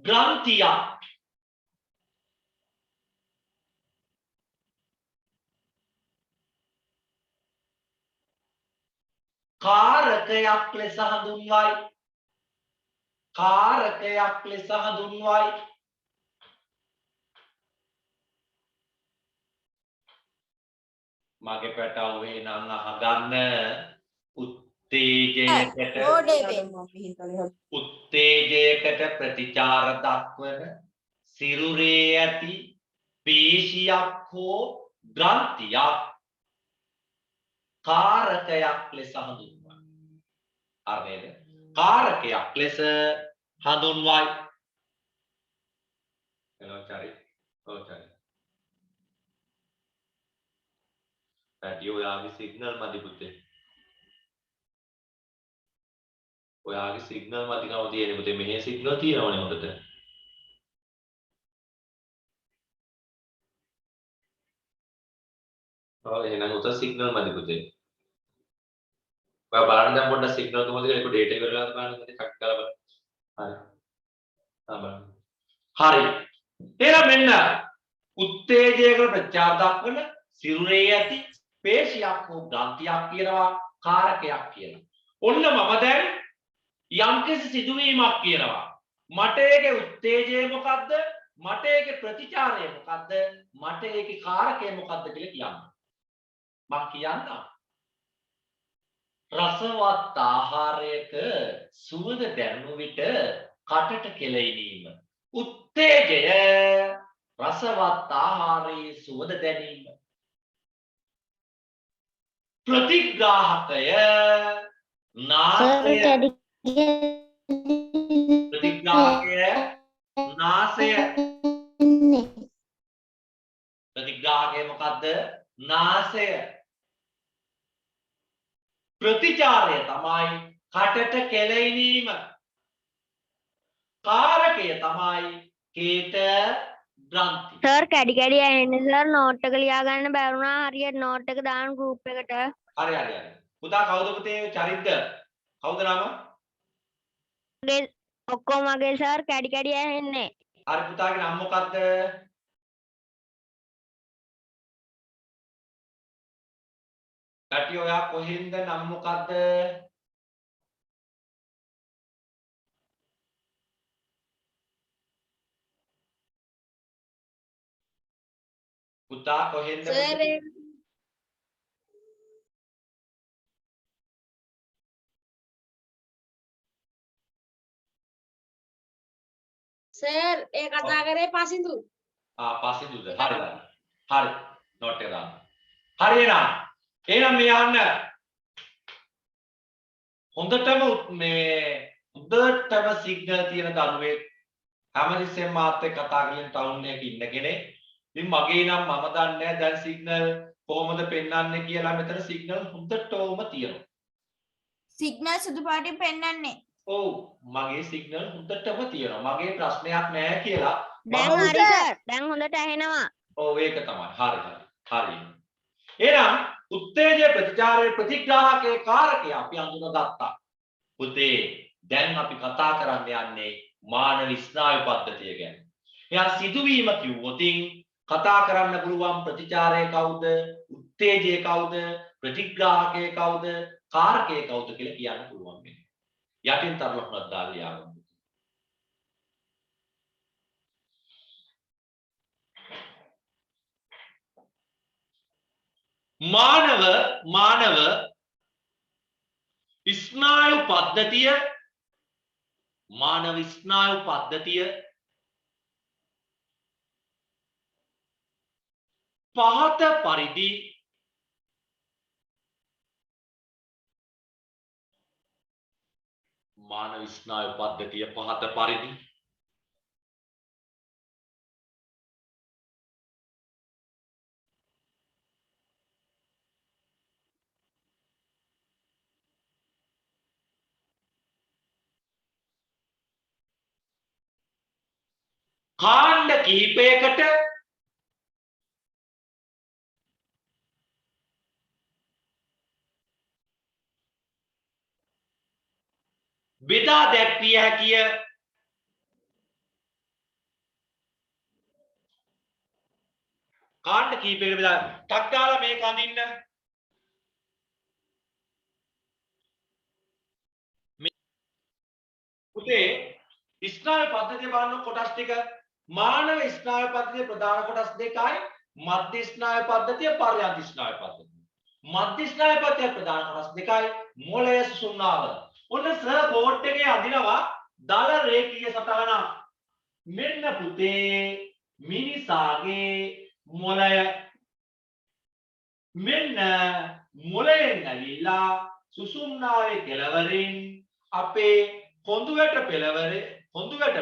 ග්‍රන්ථියක් කාරකයක් ලෙස හඳුන්වයි. කාරකයක් ලෙස හඳුන්වයි. මගේ පැටවුවේ නම් අහගන්න උත්තේජයකට ප්‍රතිචාර දක්වන සිරුරේ ඇති පේශියක් හෝ ග්‍රන්ථියක් කාරකයක් ලෙස හඳුන්වයි. අරනේද? කාරකයක් ලෙස හඳුන්වයි. එනෝචරි. ඔච්චරයි. පැටි ඔයාගේ සිග්නල් මදි පුතේ. ඔයාගේ සිග්නල් මදිකම තියෙන පුතේ. මෙහි සිග්නල් තියෙනවනේ හොඳට. ඔව් එහෙනම් උත සිග්නල් මදි පුතේ. ඔයා බලන්න දැන් පොඩ්ඩක් සිග්නල් කොහොමද කියලා ඒක ඩේටා එක කරලා බලන්න පුතේ. කට් කරලා බලන්න. හරි. බලන්න. හරි. එහෙනම් මෙන්න උත්තේජයකට ප්‍රතිචාර දක්වන සිරුරේ ඇති පේශියක් හෝ ග්‍රන්ථියක් කියනවා කාරකයක් කියනවා. ඔන්න මම දැන් යම්කිසි සිදුවීමක් කියනවා. මට ඒකේ උත්තේජය මොකද්ද? මට ඒකේ ප්‍රතිචාරය මොකද්ද? මට ඒකේ කාරකය මොකද්ද කියලා කියන්න. මම කියන්න. රසවත් ආහාරයක සුවඳ දැනුම විට කටට කෙලෙණීම. උත්තේජය රසවත් ආහාරයේ සුවඳ දැනීම. ප්‍රතිග්‍රාහකය නාසය. ප්‍රතිග්‍රාහකය නාසය. ප්‍රතිග්‍රාහකය මොකද්ද? නාසය. ප්‍රතිචාරය තමයි කටට කෙලෙණීම. කාරකය තමයි කේත ග්‍රන්ථි. සර් කැඩි කැඩි ඇහෙන්නේ සර් නෝට් එක ලියා ගන්න බැරුණා හරියට නෝට් එක දාන්න ගෲප් එකට. හරි. පුතා කවුද පුතේ චරිත? කවුද නම? ඔක්කොම මගේ සර් කැඩි කැඩි ඇහෙන්නේ. හරි පුතාගේ නම මොකද්ද? පැටි ඔයා කොහෙන්ද නම මොකද්ද? පුතා කොහෙන්ද? සර් ඒ කතා කරේ පසින්දු. පසින්දුද? හරි. නෝට් එක දාන්න. හරි එහෙනම් මේ යන්න. හොඳටම සිග්නල් තියෙන දරුවෙක් හැමතිස්සෙම මාත් එක්ක කතා කරගෙන ටවුන් එකේ ඉන්න කෙනෙක්. ඉතින් මගේ නම් මම දන්නේ නැහැ දැන් සිග්නල් කොහොමද පෙන්වන්නේ කියලා. මෙතන සිග්නල් හොඳටම තියෙනවා. සිග්නල් සුදු පාටින් පෙන්වන්නේ. ඔව් මගේ සිග්නල් හොඳටම තියෙනවා. මගේ ප්‍රශ්නයක් නැහැ කියලා. දැන් හරි සර්. දැන් හොඳට ඇහෙනවා. ඔව් ඒක තමයි. හරි. එහෙනම් උත්තේජ ප්‍රතිචාරයේ ප්‍රතිග්‍රාහකයේ කාරකය අපි අඳුනගත්තා. පුතේ දැන් අපි කතා කරන්න යන්නේ මානව ස්නායු පද්ධතිය ගැන. එයා සිදුවීම කිව්වොතින් කතා කරන්න පුළුවන් ප්‍රතිචාරය කවුද? උත්තේජය කවුද? ප්‍රතිග්‍රාහකය කවුද? කාරකය කවුද කියලා කියන්න පුළුවන් වෙන්නේ. යටින් තරලක්වත් දාලා ලියාගන්න. මානව ස්නායු පද්ධතිය පහත පරිදි කාණ්ඩ කිහිපයකට බෙදා දැක්විය හැකිය. කාණ්ඩ කීපයකට බෙදා ටක් ගාලා මේක අඳින්න. පුතේ ස්නායු පද්ධතිය බලන කොටස් ටික මානව ස්නායු පද්ධතියේ ප්‍රධාන කොටස් දෙකයි මධ්‍ය ස්නායු පද්ධතිය පර්යන්ත ස්නායු පද්ධතිය. මධ්‍ය ස්නායු පද්ධතියේ ප්‍රධාන කොටස් දෙකයි මොළය සුසුම්නාව. ඔන්න සර් බෝඩ් එකේ අඳිනවා දල රේඛීය සටහනක්. මෙන්න පුතේ මිනිසාගේ මොළය. මෙන්න මොළයෙන් ඇවිල්ලා සුසුම්නාවේ කෙළවරින් අපේ කොඳුවැට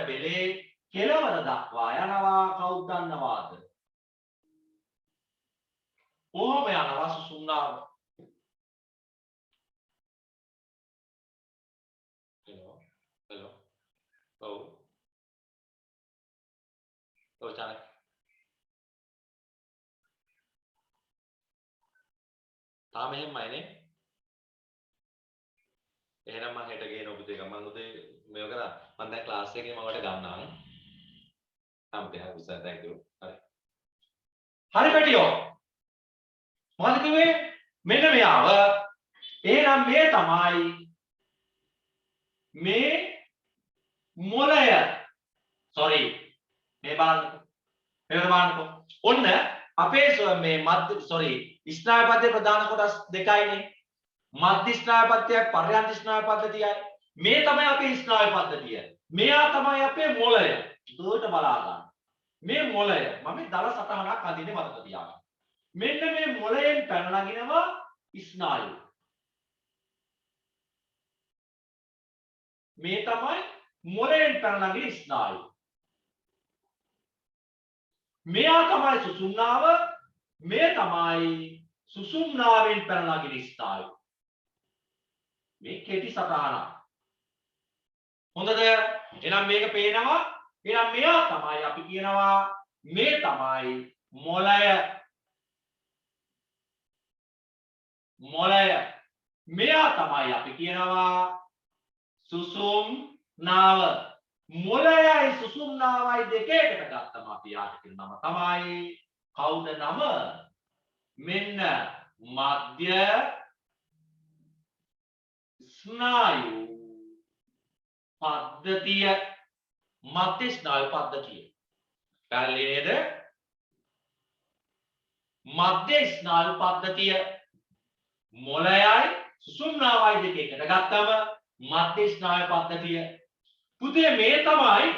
පෙළේ කෙළවර දක්වා යනවා. කවුද දන්නවාද? කොහොම යනවා සුසුම්නාව? හෙලෝ ඔව් චානල් තාම එහෙමයිනේ. එහෙනම් මම හෙට ගේන ඔබට එක මම උදේ මේක කරා මම දැන් ක්ලාස් එකේ මම ඔයාලට ගන්නම්. හම්බේ හරි සර් thank you. හරි පැටියෝ. මොකද කිව්වේ? මෙන්න මෙයාව. එහෙනම් මේ තමයි මේ මොළය. sorry. මේ බලන්නකො. මේක බලන්නකො. ඔන්න අපේ මේ මධ්‍ය sorry ස්නායු පද්ධතියේ ප්‍රධාන කොටස් දෙකයිනේ. මධ්‍ය ස්නායු පද්ධතියයි පර්යන්ත ස්නායු පද්ධතියයි. මේ තමයි අපේ ස්නායු පද්ධතිය. මෙයා තමයි අපේ මොළය. දුරට බලා ගන්න. මේ මොළය මම දල සටහනක් අඳින්නේ මතක තියාගන්න. මෙන්න මේ මොළයෙන් පැන නගිනවා ස්නායු. මේ තමයි මොළයෙන් පැන නගින ස්නායු. මෙයා තමයි සුසුම්නාව. මේ තමයි සුසුම්නාවෙන් පැන නගින ස්නායු. මේ කෙටි සටහනක්. හොඳද? එහෙනම් මේක පේනවා. එහෙනම් මෙයා තමයි අපි කියනවා මේ තමයි මොළය. මෙයා තමයි අපි කියනවා සුසුම්නාව. මොළයයි සුසුම්නාවයි දෙකේකට ගත්තම අපි යාට කියන නම තමයි කවුද නම? මෙන්න මධ්‍ය ස්නායු පද්ධතිය. මධ්‍ය ස්නායු පද්ධතිය. පැහැදිලි නේද? මධ්‍ය ස්නායු පද්ධතිය මොළයයි සුසුම්නාවයි දෙකකට ගත්තම මධ්‍ය ස්නායු පද්ධතිය. පුතේ මේ තමයි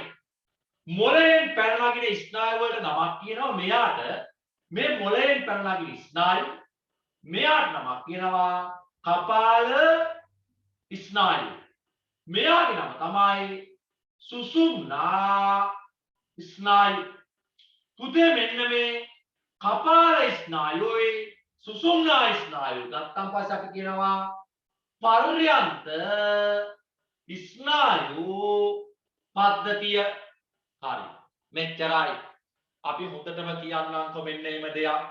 මොළයෙන් පැන නගින ස්නායු වලට නමක් කියනවා. මෙයාට මේ මොළයෙන් පැන නගින ස්නායු මෙයාට නමක් කියනවා කපාල ස්නායු. මෙයාගේ නම තමයි සුසුම්නා ස්නායු. පුතේ මෙන්න මේ කපාල ස්නායුයි සුසුම්නා ස්නායු ගත්තන් පස්සේ අපි කියනවා පර්යන්ත ස්නායු පද්ධතිය. හරි. මෙච්චරයි. අපි හොඳටම කියන්නම්කො මෙන්න මේ දෙයක්.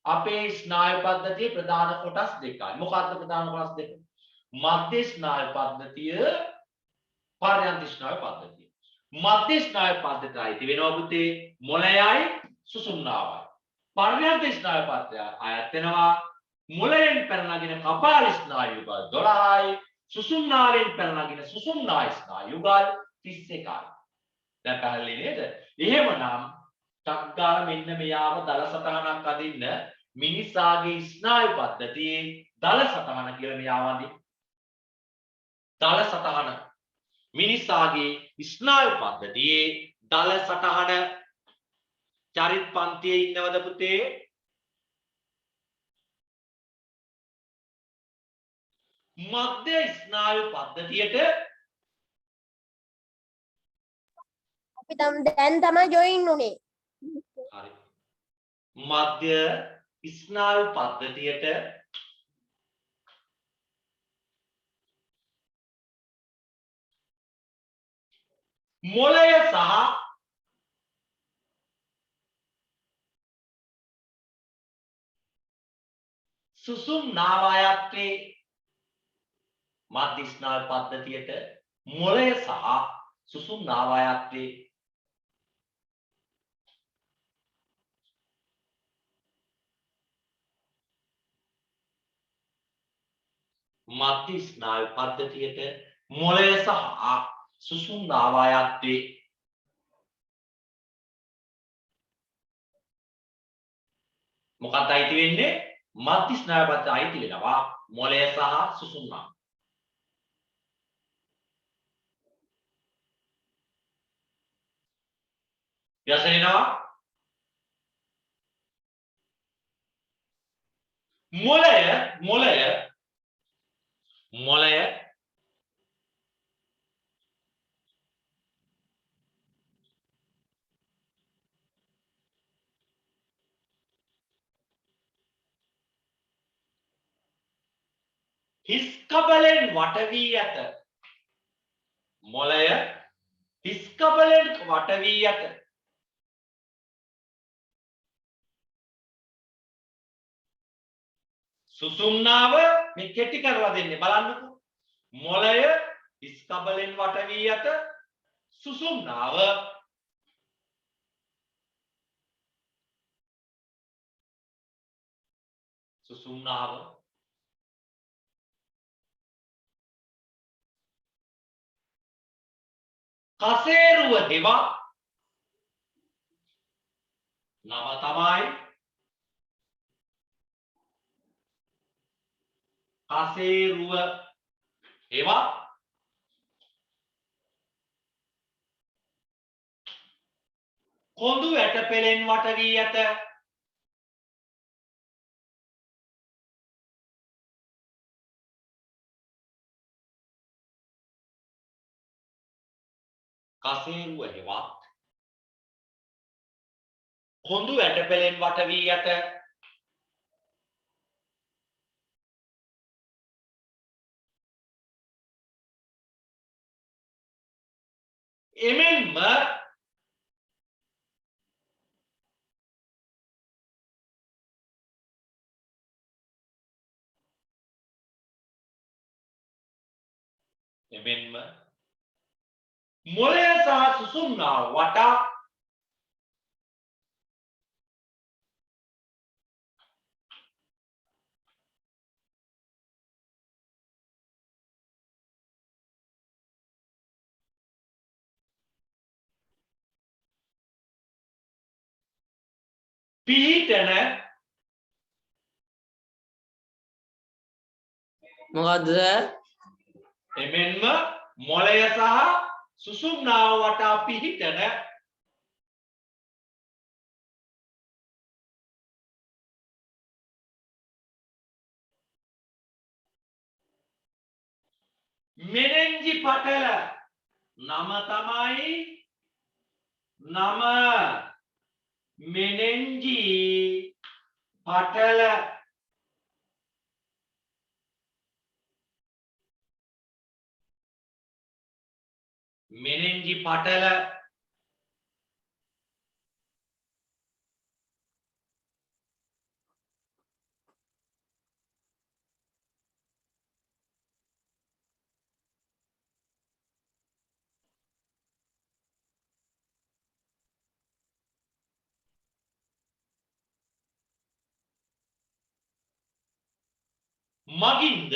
අපේ ස්නායු පද්ධතියේ ප්‍රධාන කොටස් දෙකයි. මොකක්ද ප්‍රධාන කොටස් දෙක? මධ්‍ය ස්නායු පද්ධතිය, පර්යන්ත ස්නායු පද්ධතිය. මධ්‍ය ස්නායු පද්ධතිය අයිති වෙනවා පුතේ මොළයයි සුසුම්නාවයි. පර්යන්ත ස්නායු පද්ධතිය අයත් වෙනවා මොළයෙන් පැන නගින කපාල ස්නායු යුගල් 12යි, සුසුම්නාවෙන් පැන නගින සුසුම්නා ස්නායු යුගල් 31යි. දැන් පැහැදිලි නේද? එහෙමනම් ටක් ගාලා මෙන්න මෙයාව දල සටහනක් අදින්න. මිනිසාගේ ස්නායු පද්ධතියේ දල සටහන කියලා මෙයාව අදින්න. දල සටහන. මිනිසාගේ ස්නායු පද්ධතියේ දල සටහන. චරිත පන්තියේ ඉන්නවද පුතේ? මධ්‍ය ස්නායු පද්ධතියට අපි දැන් තමයි ජොයින් උනේ. හරි. මධ්‍ය ස්නායු පද්ධතියට මොළය සහ සුසුම්නාව අයත් වේ. මධ්‍ය ස්නායු පද්ධතියට මොළය සහ සුසුම්නාව අයත් වේ. මධ්‍ය ස්නායු පද්ධතියට මොළය සහ සුසුම්නාව අයත් වේ. මොකක්ද අයිති වෙන්නේ? මධ්‍ය ස්නායු පද්ධතියට අයිති වෙනවා මොළය සහ සුසුම්නාව. යසෙනවා මොළය හිස් කබලෙන් වට වී ඇත. මොළය හිස් කබලෙන් වට වී ඇත. සුසුම්නාව මේ කෙටි කරලා දෙන්නේ බලන්නකෝ. මොළය හිස් කබලෙන් වට වී ඇත. සුසුම්නාව කසේරුව හෙවත් නම තමයි කසේරුව හෙවත් කොඳු ඇටපෙලෙන් වට වී ඇත. කසේරුව හෙවත් කොඳු ඇටපෙලෙන් වට වී ඇත. එමෙන්ම මොළය සහ සුසුම්නාව වටා පිහිටන මොකද්ද සර්? එමෙන්ම මොළය සහ සුසුම්නාව වටා පිහිටන මෙනෙන්ජි පටල නම තමයි මෙනෙන්ජි පටල. මෙනෙන්ජි පටල මගින්ද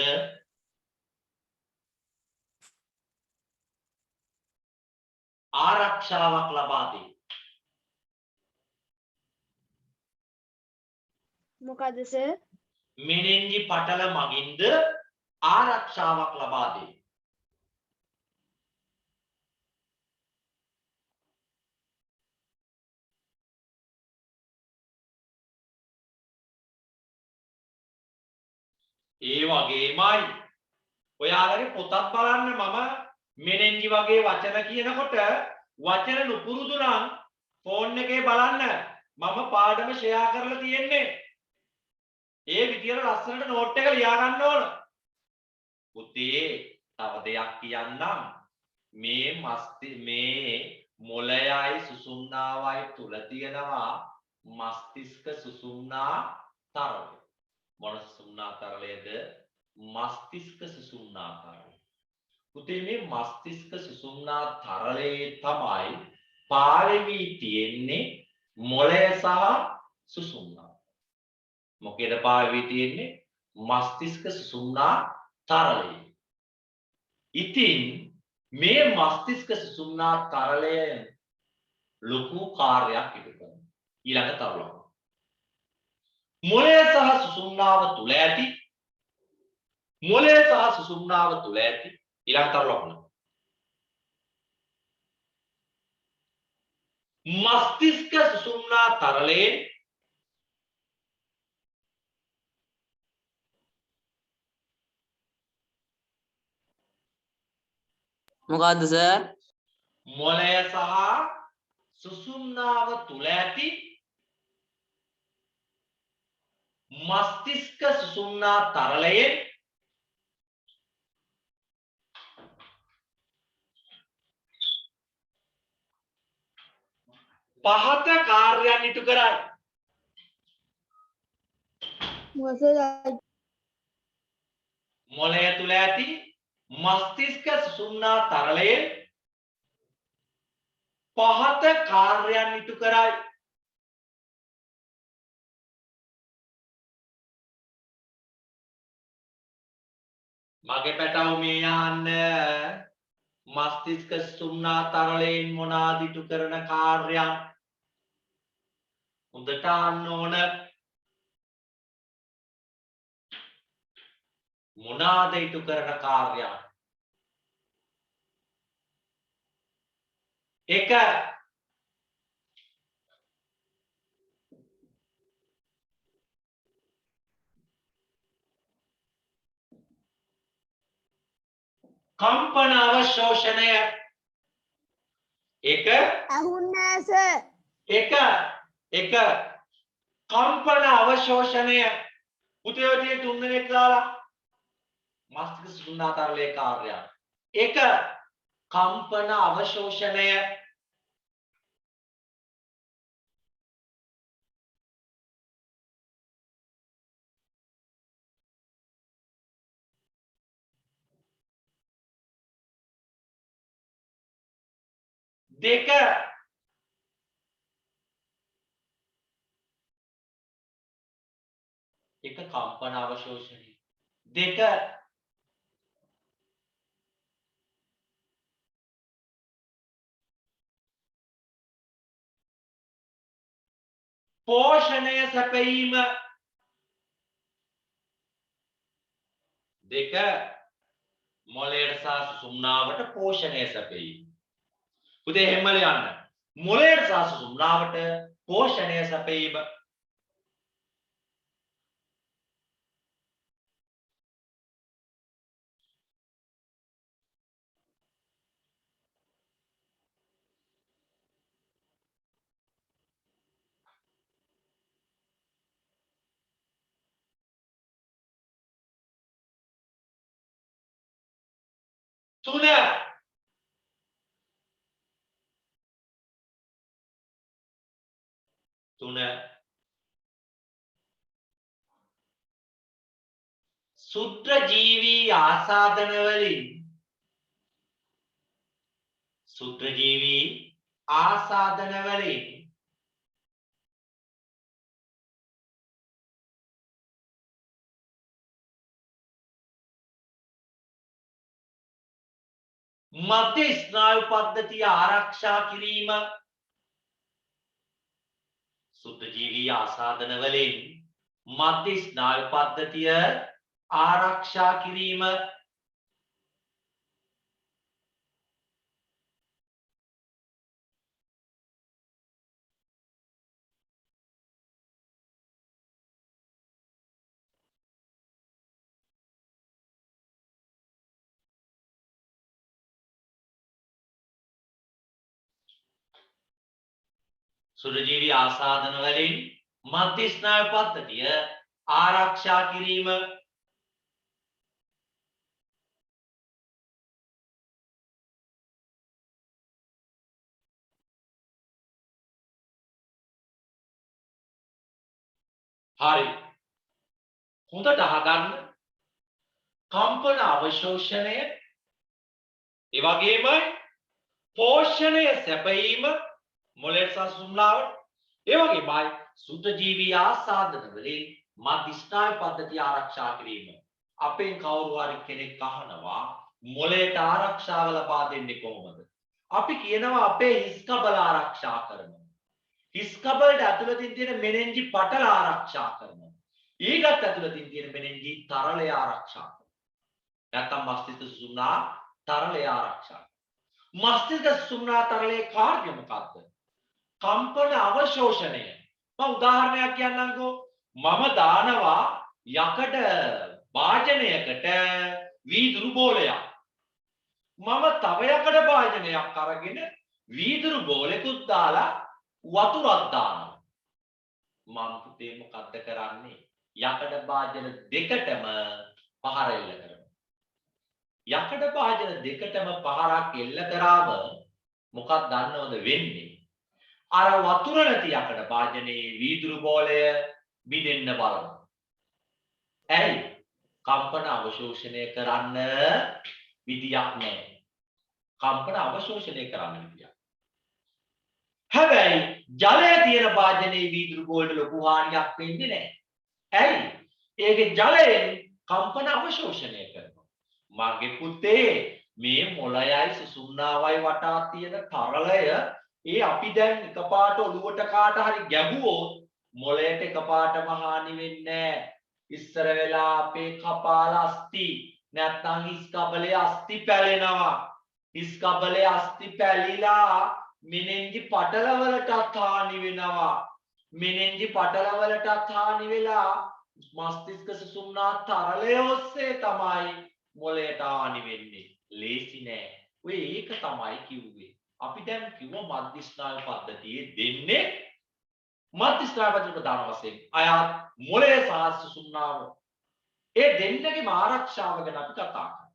ආරක්ෂාවක් ලබා දෙයි. මොකද සර්? මෙනෙන්ජි පටල මගින්ද ආරක්ෂාවක් ලබා දෙයි. ඒ වගේමයි ඔයාලගේ පොතක් බලන්න මම මෙනෙන්ජි වගේ වචන කියනකොට වචන නුපුරුදු නම් ෆෝන් එකේ බලන්න මම පාඩම ෂෙයා කරලා තියෙන්නේ. ඒ විදියට ලස්සනට නෝට් එක ලියා ගන්න ඕන. පුතේ තව දෙයක් කියන්නම්. මේ මොළයයි සුසුම්නාවයි තුල තියෙනවා මස්තිෂ්ක සුසුම්නා තරලය. මොන සුසුම්නා තරලයද? මස්තිෂ්ක සුසුම්නා තරලය. පුතේ මේ මස්තිෂ්ක සුසුම්නා තරලයේ තමයි පාවෙවි තියෙන්නේ මොළය සහ සුසුම්නා. මොකේද පාවෙවි තියෙන්නේ? මස්තිෂ්ක සුසුම්නා තරලයේ. ඉතින් මේ මස්තිෂ්ක සුසුම්නා තරලය ලොකු කාර්යයක් ඉටු කරනවා. ඊළඟ තරුණ. මොළය සහ සුසුම්නාව තුල ඇති ඊළඟ තරුණ. මස්තිෂ්ක සුසුම්නා තරලයේ මොකද්ද සර්? මොළය සහ සුසුම්නාව තුල ඇති මස්තිෂ්ක සුසුම්නා තරලයේ පහත කාර්යයන් ඉටු කරයි. මොළය තුල ඇති මස්තිෂ්ක සුසුම්නා තරලයේ පහත කාර්යයන් ඉටු කරයි. මගේ පැටව මේ යන්න මස්තිෂ්ක සුසුම්නා තරලයෙන් මොනවාද ඉටු කරන කාර්යයන් හොඳට අහන්න ඕන. මොනවාද ඉටු කරන කාර්යයන්? එක කම්පන අවශෝෂණය. එක කම්පන අවශෝෂණය. පුතේ ඔය තුන් දෙනෙක් දාලා මස්තිෂ්ක සුසුම්නා තරලයේ කාර්යය. එක කම්පන අවශෝෂණය. දෙක එක කම්පන අවශෝෂණය. දෙක පෝෂණය සැපයීම. දෙක මොළයට සහ සුසුම්නාවට පෝෂණය සැපයීම. පුතේ හැමල යන්න. මොළයට සහ සුසුම්නාවට පෝෂණය සැපයීම. තුන සුත්‍ර ජීවී ආසාදන වලින් මධ්‍ය ස්නායු පද්ධතිය ආරක්ෂා කිරීම. සුද්ධජීවී ආසාදන වලින් මධ්‍ය ස්නායු පද්ධතිය ආරක්ෂා කිරීම. සුරජීවී ආසාදන වලින් මධ්‍ය ස්නායු පද්ධතිය ආරක්ෂා කිරීම. හරි. හොඳට අහගන්න. කම්පන අවශෝෂණය ඒ වගේමයි පෝෂණය සැපයීම මොළයට සහ සුසුම්නාවට. ඒ වගේමයි සුද්ධජීවී ආසාදන වලින් මධ්‍ය ස්නායු පද්ධතිය ආරක්ෂා කිරීම. අපෙන් කවුරු හරි කෙනෙක් අහනවා මොළයට ආරක්ෂාව ලබා දෙන්නේ කොහොමද? අපි කියනවා අපේ හිස් කබල ආරක්ෂා කරනවා. හිස් කබලට ඇතුළතින් තියෙන මෙනෙන්ජි පටල ආරක්ෂා කරනවා. ඊගත් ඇතුළතින් තියෙන මෙනෙන්ජි තරලය ආරක්ෂා කරනවා. නැත්නම් මස්තිෂ්ක සුසුම්නා තරලය ආරක්ෂා. මස්තිෂ්ක සුසුම්නා තරලයේ කාර්ය මොකක්ද? කම්පන අවශෝෂණය. මම උදාහරණයක් කියන්නම්කෝ. මම දානවා යකඩ වාජනයකට වීදුරු බෝලයක්. මම තව යකඩ වාජනයක් අරගෙන වීදුරු බෝලෙකුත් දාලා වතුරක් දානවා. මම පුතේ මොකද්ද කරන්නේ? යකඩ වාජන දෙකටම පහර එල්ල කරනවා. යකඩ වාජන දෙකටම පහරක් එල්ල කරාම මොකක්ද දන්නවද වෙන්නේ? අර වතුර නැති යකඩ වාජනේ වීදුරු බෝලය බිඳෙන්න බලනවා. ඇයි? කම්පන අවශෝෂණය කරන්න විදියක් නැහැ. කම්පන අවශෝෂණය කරන්න විදියක්. හැබැයි ජලය තියෙන වාජනේ වීදුරු බෝලට ලොකු හානියක් වෙන්නේ නැහැ. ඇයි? ඒකේ ජලයෙන් කම්පන අවශෝෂණය කරනවා. මගේ පුතේ මේ මොළයයි සුසුම්නාවයි වටා තියෙන තරලය අපි දැන් එකපාරට ඔළුවට කාට හරි ගැහුවොත් මොළයට එකපාරටම හානි වෙන්නේ නැහැ. ඉස්සර වෙලා අපේ කපාල අස්ථි නැත්නම් හිස් කබලේ අස්ථි පැලෙනවා. හිස් කබලේ අස්ථි පැලිලා මෙනෙන්ජි පටලවලටත් හානි වෙනවා. මෙනෙන්ජි පටලවලටත් හානි වෙලා මස්තිෂ්ක සුසුම්නා තරලය ඔස්සේ තමයි මොළයට හානි වෙන්නේ. ලේසි නෑ. ඔය ඒක තමයි කිව්වේ. අපි දැන් කිව්ව මධ්‍ය ස්නායු පද්ධතියේ දෙන්නේ මධ්‍ය ස්නායු පද්ධතිය ප්‍රධාන වශයෙන් අයත් මොළය සහ සුසුම්නාව. ඒ දෙන්නගේ ආරක්ෂාව ගැන අපි කතා කරමු.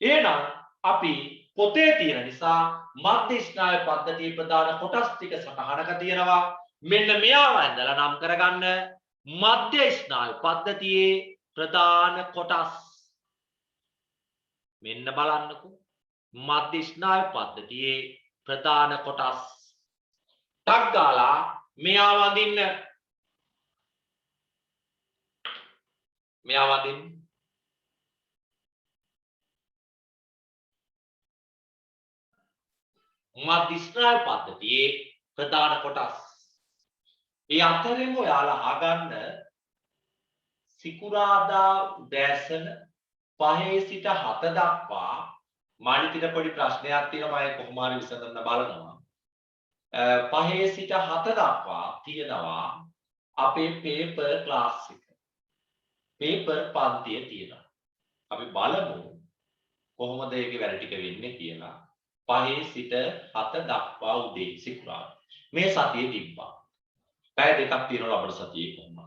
එහෙනම් අපි පොතේ තියෙන නිසා මධ්‍ය ස්නායු පද්ධතියේ ප්‍රධාන කොටස් ටික සටහනක තියෙනවා. මෙන්න මෙයාව ඇඳලා නම් කරගන්න. මධ්‍ය ස්නායු පද්ධතියේ ප්‍රධාන කොටස්. මෙන්න බලන්නකෝ. මධ්‍ය ස්නායු පද්ධතියේ ප්‍රධාන කොටස්. ටක් ගාලා මෙයා වඳින්න. මෙයා වඳින්න. මධ්‍ය ස්නායු පද්ධතියේ ප්‍රධාන කොටස්. ඒ අතරින්ම ඔයාලා අහගන්න සිකුරාදා උදෑසන 5 සිට 7 දක්වා මානිතිට පොඩි ප්‍රශ්නයක් තියෙනවා මම කොහොම හරි විසඳන්න බලනවා. 5 සිට 7 දක්වා තියෙනවා අපේ පේපර් ක්ලාස් එක. පේපර් පන්තිය තියෙනවා. අපි බලමු කොහොමද ඒකේ වැඩ ටික වෙන්නේ කියලා. 5 සිට 7 දක්වා උදේ සිකුරාදා. මේ සතියේ තිබ්බා. පැය දෙකක් තියෙනවා අපේ සතියේ කොහොමද?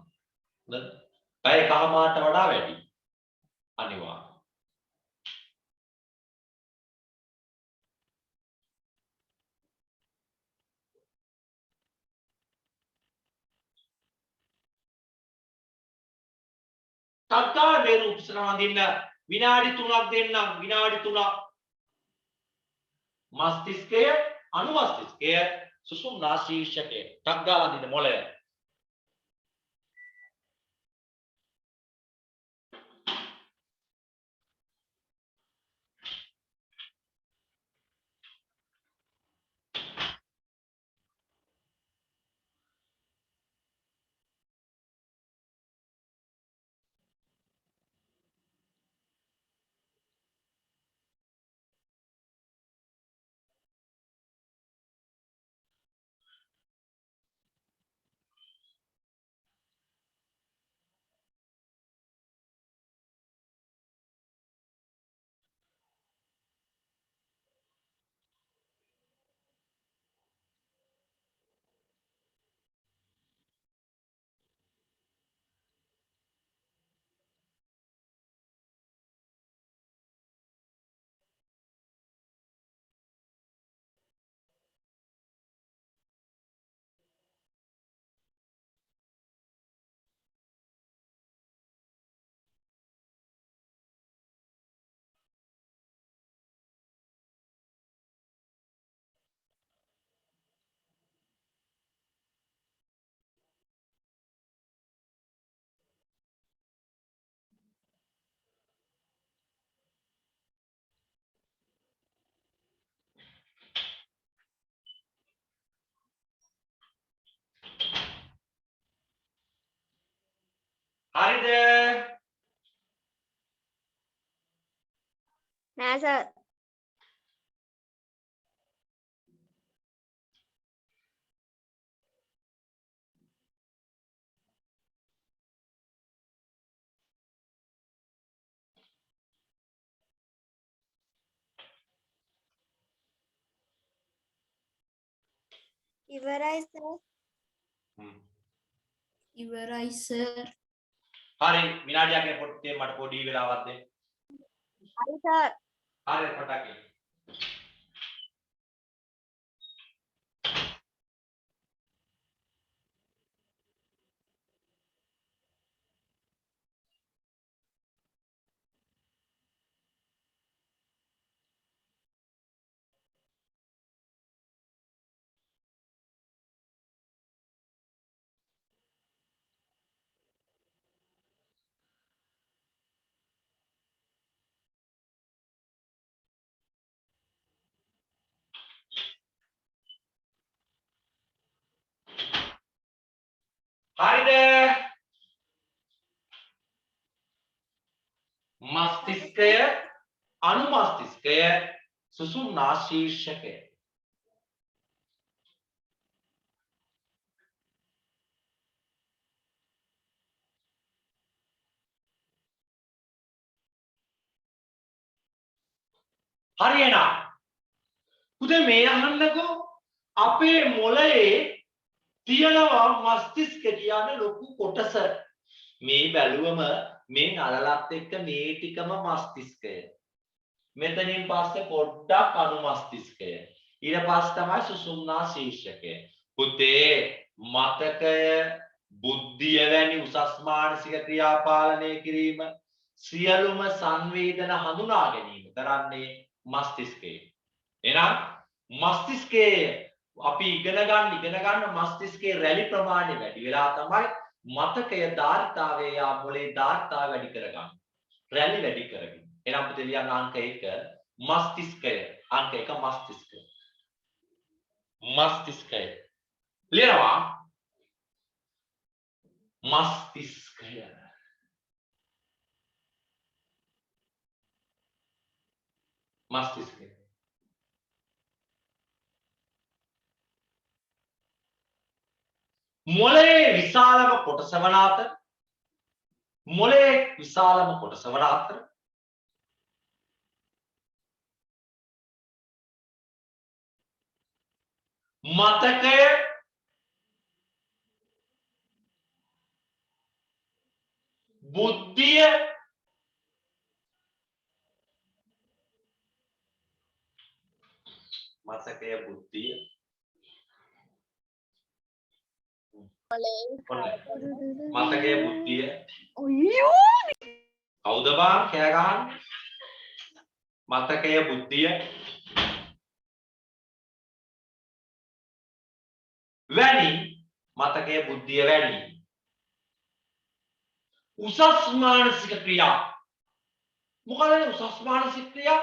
හොඳද? පැය එකමාරට වඩා වැඩි. අනිවාර්යයෙන්. තත්කාල මේ රූපසන වඳින්න විනාඩි 3ක් දෙන්නම්. විනාඩි 3ක්. මස්තිෂ්කය අනුමස්තිෂ්කය සුසුම්නා ශීර්ෂකය තත්කාල වඳින්න මොළය. නෑ සර්. ඉවරයි සර්. ඉවරයි සර්. හරි විනාඩියක් පොඩ්ඩක් මට පොඩි වෙලාවක් දෙන්න. හරි සර්. හරි පටක් ගන්න. හරිද? මස්තිෂ්කය, අනුමස්තිෂ්කය, සුසුම්නා ශීර්ෂකය. හරි එහෙනම්. පුතේ මේ අහන්නකෝ අපේ මොළයේ තියෙනවා මස්තිෂ්ක කියන්නේ ලොකු කොටස. මේ බැලුවම මේ නළලත් එක්ක මේ ටිකම මස්තිෂ්කය. මෙතනින් පස්සේ පොඩ්ඩක් අනුමස්තිෂ්කය. ඊට පස්සේ තමයි සුසුම්නා ශීර්ෂකය. පුතේ මතකය, බුද්ධිය වැනි උසස් මානසික ක්‍රියා පාලනය කිරීම, සියලුම සංවේදන හඳුනා ගැනීම කරන්නේ මස්තිෂ්කය. එහෙනම් මස්තිෂ්කයේ අපි ඉගෙන ගන්න මස්තිෂ්කයේ රැලි ප්‍රමාණය වැඩි වෙලා තමයි මතකය ධාරිතාවය යා මොලේ ධාරිතාව වැඩි කරගන්න. රැලි වැඩි කරගන්න. එහෙනම් පුතේ ලියන්න අංක 1 මස්තිෂ්කය. අංක 1 මස්තිෂ්කය. මස්තිෂ්කය. ලියනවා මස්තිෂ්කය. මස්තිෂ්කය. මොළයේ විශාලම කොටස වන අතර මතකය, බුද්ධිය, මතකය, බුද්ධිය මතකයේ බුද්ධිය කවුද බං කෑ ගහන්නේ? මතකයේ බුද්ධිය වැනි මතකයේ බුද්ධිය වැනි උසස් මානසික ක්‍රියා. මොකද උසස් මානසික ක්‍රියා?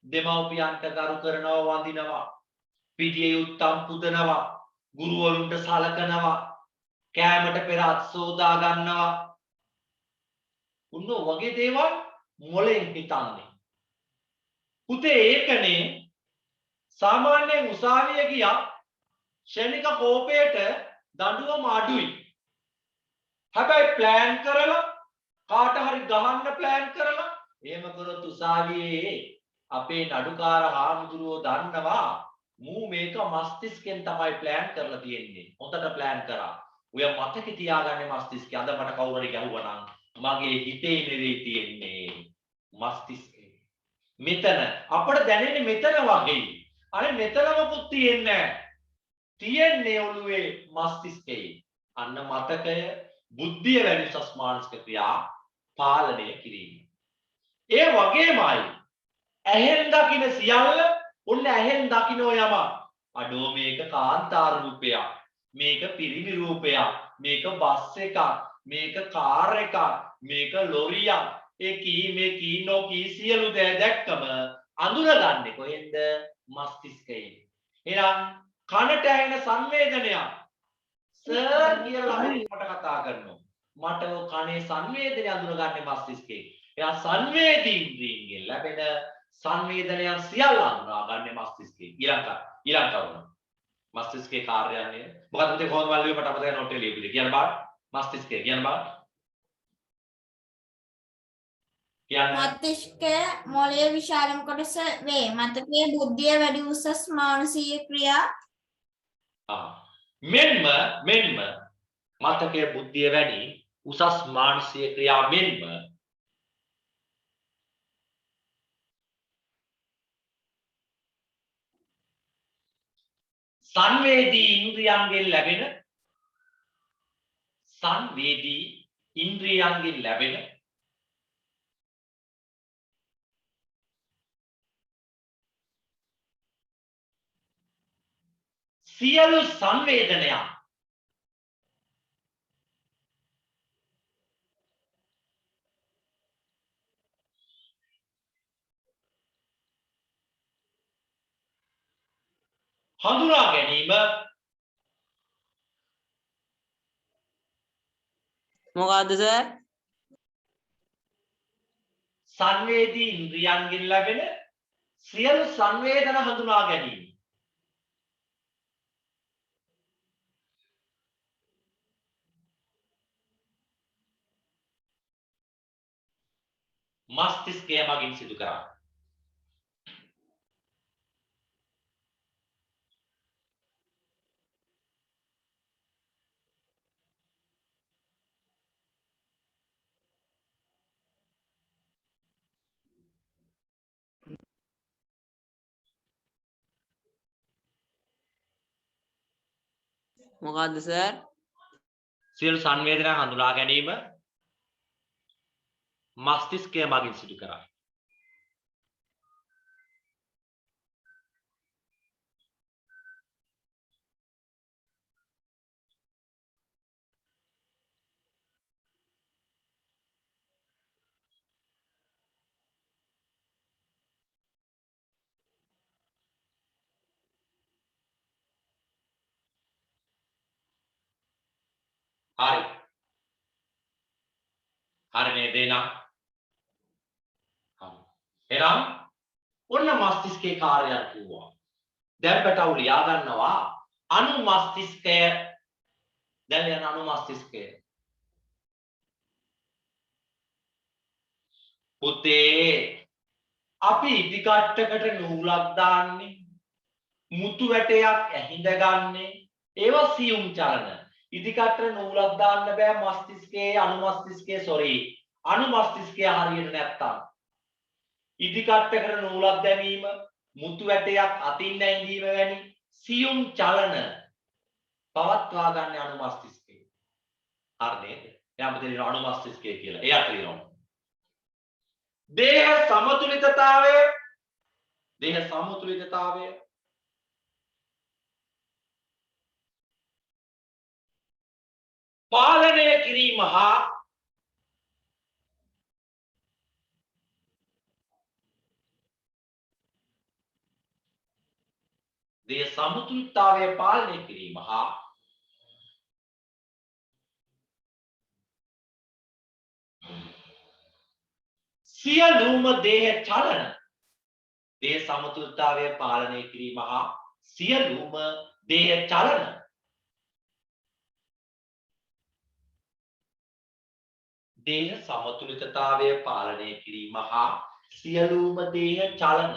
දෙමව්පියන්ට ගරු කරනවා, වඳිනවා, පිටියේ උත්තම් පුදනවා, ගුරුවරුන්ට සලකනවා, කෑමට පෙර අත් සෝදා ගන්නවා. උන්න වගේ දේවල් මොලෙන් හිතන්නේ. පුතේ ඒකනේ සාමාන්‍යයෙන් උසාවිය ගියා ශනික කෝපයට දඬුවම අඩුයි. හැබැයි ප්ලෑන් කරලා කාට හරි ගහන්න ප්ලෑන් කරලා එහෙම කරොත් උසාවියේ අපේ නඩුකාර හාමුදුරුවෝ දන්නවා මූ මේක මස්තිෂ්කෙන් තමයි ප්ලෑන් කරලා තියෙන්නේ. හොඳට ප්ලෑන් කරා. ඔය මතකෙ තියාගන්නේ මස්තිෂ්කය. අද මට කවුරු හරි ගැහුවා නම් මගේ හිතේ නෙවෙයි තියෙන්නේ මස්තිෂ්කේ. මෙතන අපිට දැනෙන්නේ මෙතන වගේ. අනේ මෙතනමකුත් තියෙන්නේ නැහැ. තියෙන්නේ ඔළුවේ මස්තිෂ්කේ. අන්න මතකය, බුද්ධිය වැනි උසස් මානසික ක්‍රියා පාලනය කිරීම. ඒ වගේමයි ඇහෙන් දකින සියල්ල ඔන්න ඇහෙන් දකින්නෝ යම අඩෝ මේක කාන්තාර රූපයක්, මේක පිරිමි රූපයක්, මේක බස් එකක්, මේක කාර් එකක්, මේක ලොරියක්, ඒ මේ කීනෝ කී සියලු දේ දැක්කම අඳුරගන්නේ කොහෙන්ද? මස්තිෂ්කයෙන්. එහෙනම් කනට ඇහෙන සංවේදනයක් සර් කියලා මට කතා කරනවා. මට කනේ සංවේදනය අඳුරගන්නේ මස්තිෂ්කයෙන්. එයා සංවේදී ඉන්ද්‍රියන්ගෙන් ලැබෙන සංවේදනයන් සියල්ල හඳුනාගන්නේ මස්තිෂ්කේ. ඊළඟ කරුණ. මස්තිෂ්කේ කාර්යයන්නේ මොකක්ද පුතේ කොහොමද මල්ලි මට අපතේ නෝට් එක ලියපිට කියන්න බෑ. මස්තිෂ්කේ කියන්න බෑ. කියන්න. මස්තිෂ්කය මොළයේ විශාලම කොටස වේ. මතකයේ බුද්ධිය වැඩි උසස් මානසික ක්‍රියා මෙන්ම මතකයේ බුද්ධිය වැඩි උසස් මානසික ක්‍රියා මෙන්ම සංවේදී ඉන්ද්‍රියයන්ගෙන් ලැබෙන සියලු සංවේදනයන් හඳුනා ගැනීම මොකද්ද සර්? සංවේදී ඉන්ද්‍රියයන්ගෙන් ලැබෙන සියලු සංවේදන හඳුනා ගැනීම. මස්තිෂ්කය මගින් සිදු කරන්නේ. මොකද්ද සර්? සියලු සංවේදන හඳුනා ගැනීම මස්තිෂ්කය මගින් සිදු කරන්නේ. හරි. හරි නේද එහෙනම්? හරි. එහෙනම් ඔන්න මස්තිෂ්කේ කාර්යයක් කිව්වා. දැන් පැටව ලියා ගන්නවා අනු මස්තිෂ්කය. දැන් යන අනු මස්තිෂ්කය. පුතේ අපි ඉදි කට්ටකට නූලක් දාන්නේ මුතු වැටයක් ඇහිඳ ගන්නේ ඒවා සියුම් චලන. ඉදි කට්ටට නූලක් දාන්න බෑ මස්තිෂ්කයේ අනු මස්තිෂ්කය හරියට නැත්තම්. ඉදි කට්ටකට නූලක් දැමීම මුතු වැටයක් අතින් ඇහිඳීම වැනි සියුම් චලන පවත්වා ගන්න අනු මස්තිෂ්කය. හරි නේද? එයාම දෙන අනු මස්තිෂ්කය කියලා. එයාට කියනවා. දේහ සමතුලිතතාවය පාලනය කිරීම හා දේහ සමතුලිතතාවය පාලනය කිරීම හා සියලුම දේහ චලන දේහ සමතුලිතතාවය පාලනය කිරීම හා සියලුම දේහ චලන දේහ සමතුලිතතාවය පාලනය කිරීම හා සියලුම දේහ චලන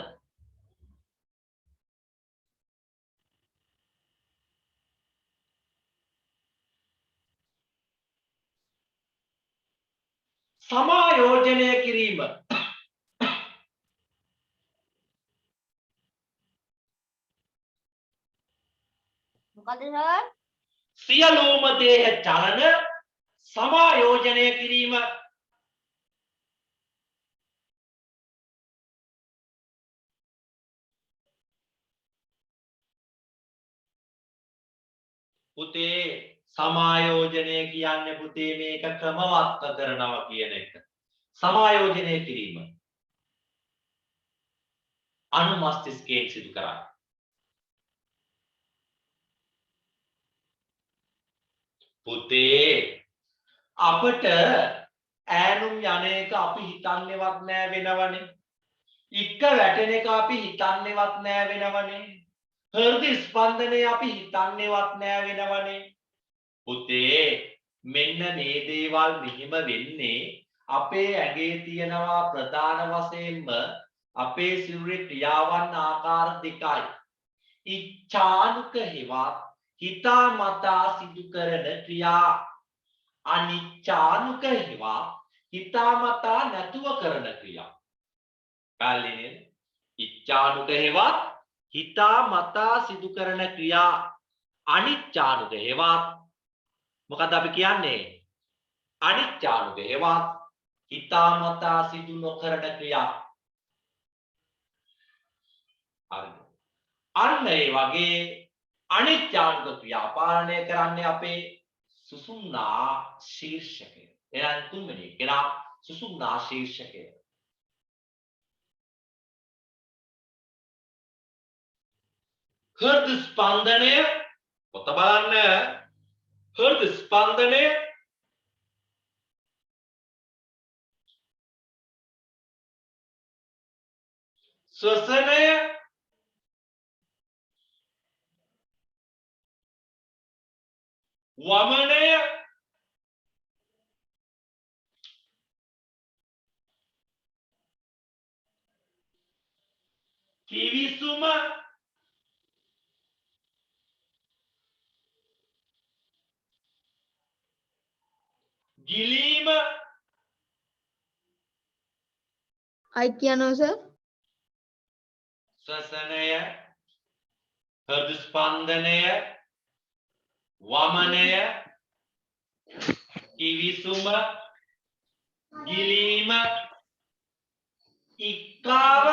සමායෝජනය කිරීම මොකද සර්? සියලුම දේහ චලන සමායෝජනය කිරීම පුතේ සමායෝජනය කියන්නේ පුතේ මේක ක්‍රමවත්ව කරනවා කියන එක. සමායෝජනය කිරීම අනු මස්තිෂ්කයෙන් සිදු කරන්නේ. පුතේ අපට ඈනුම් යන එක අපි හිතන්නේවත් නෑ වෙනවනේ. ඉක්ක වැටෙන එක අපි හිතන්නේවත් නෑ වෙනවනේ. හෘද ස්පන්දනය අපි හිතන්නේවත් නෑ වෙනවනේ. පුතේ මෙන්න මේ දේවල් මෙහිම වෙන්නේ අපේ ඇඟේ තියෙනවා ප්‍රධාන වශයෙන්ම අපේ සිරුරේ ක්‍රියාවන් ආකාර දෙකයි. ඉච්ඡානුක හේවත් හිතාමතා සිදු කරන ක්‍රියා. අනිච්ඡානුක හේවත් හිතාමතා නැතුව කරන ක්‍රියා. පැහැදිලි නේද? ඉච්ඡානුක හේවත් හිතාමතා සිදු කරන ක්‍රියා. අනිච්ඡානුක හේවත් මොකද අපි කියන්නේ? අනිච්ඡානුක හේවත් හිතාමතා සිදු නොකරන ක්‍රියා. හරිද? අන්න ඒ වගේ අනිත්‍යාංග ක්‍රියා පාලනය කරන්නේ අපේ සුසුම්නා ශීර්ෂකය. එහෙනම් තුන්වෙනි කෙනා සුසුම්නා ශීර්ෂකය. හෘද ස්පන්දනය පොත බලන්න. හෘද ස්පන්දනය ශ්වසනය වමනය කිවිසුම ගිලීම ශ්වසනය හෘද ස්පන්දනය වමනය කිවිසුම ගිලීම ඉක්කාව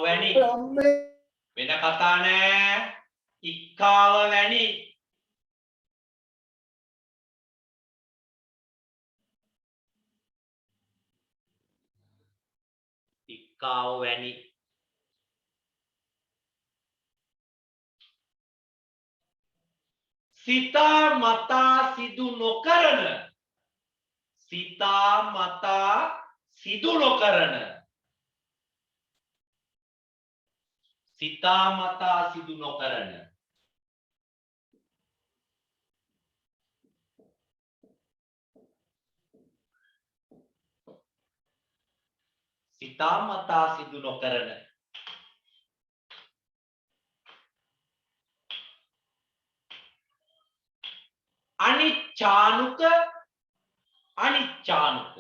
වැනි වෙන කතා නෑ. ඉක්කාව වැනි සිතා මතා සිදු නොකරන අනිච්ඡානුක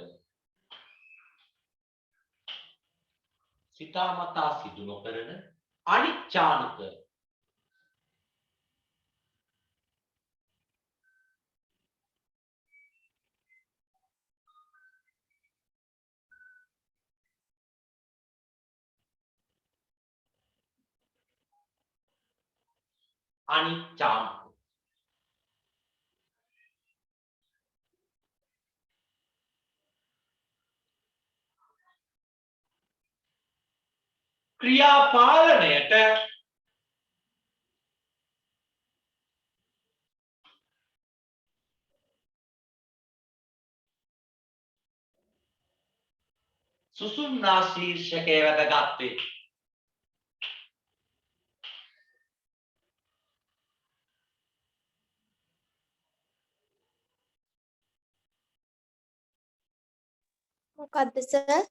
සිතාමතා සිදු නොකරන අනිච්ඡානුක ක්‍රියා පාලනයට සුසුම්නා ශීර්ෂකය වැදගත් වේ. මොකද්ද සර්?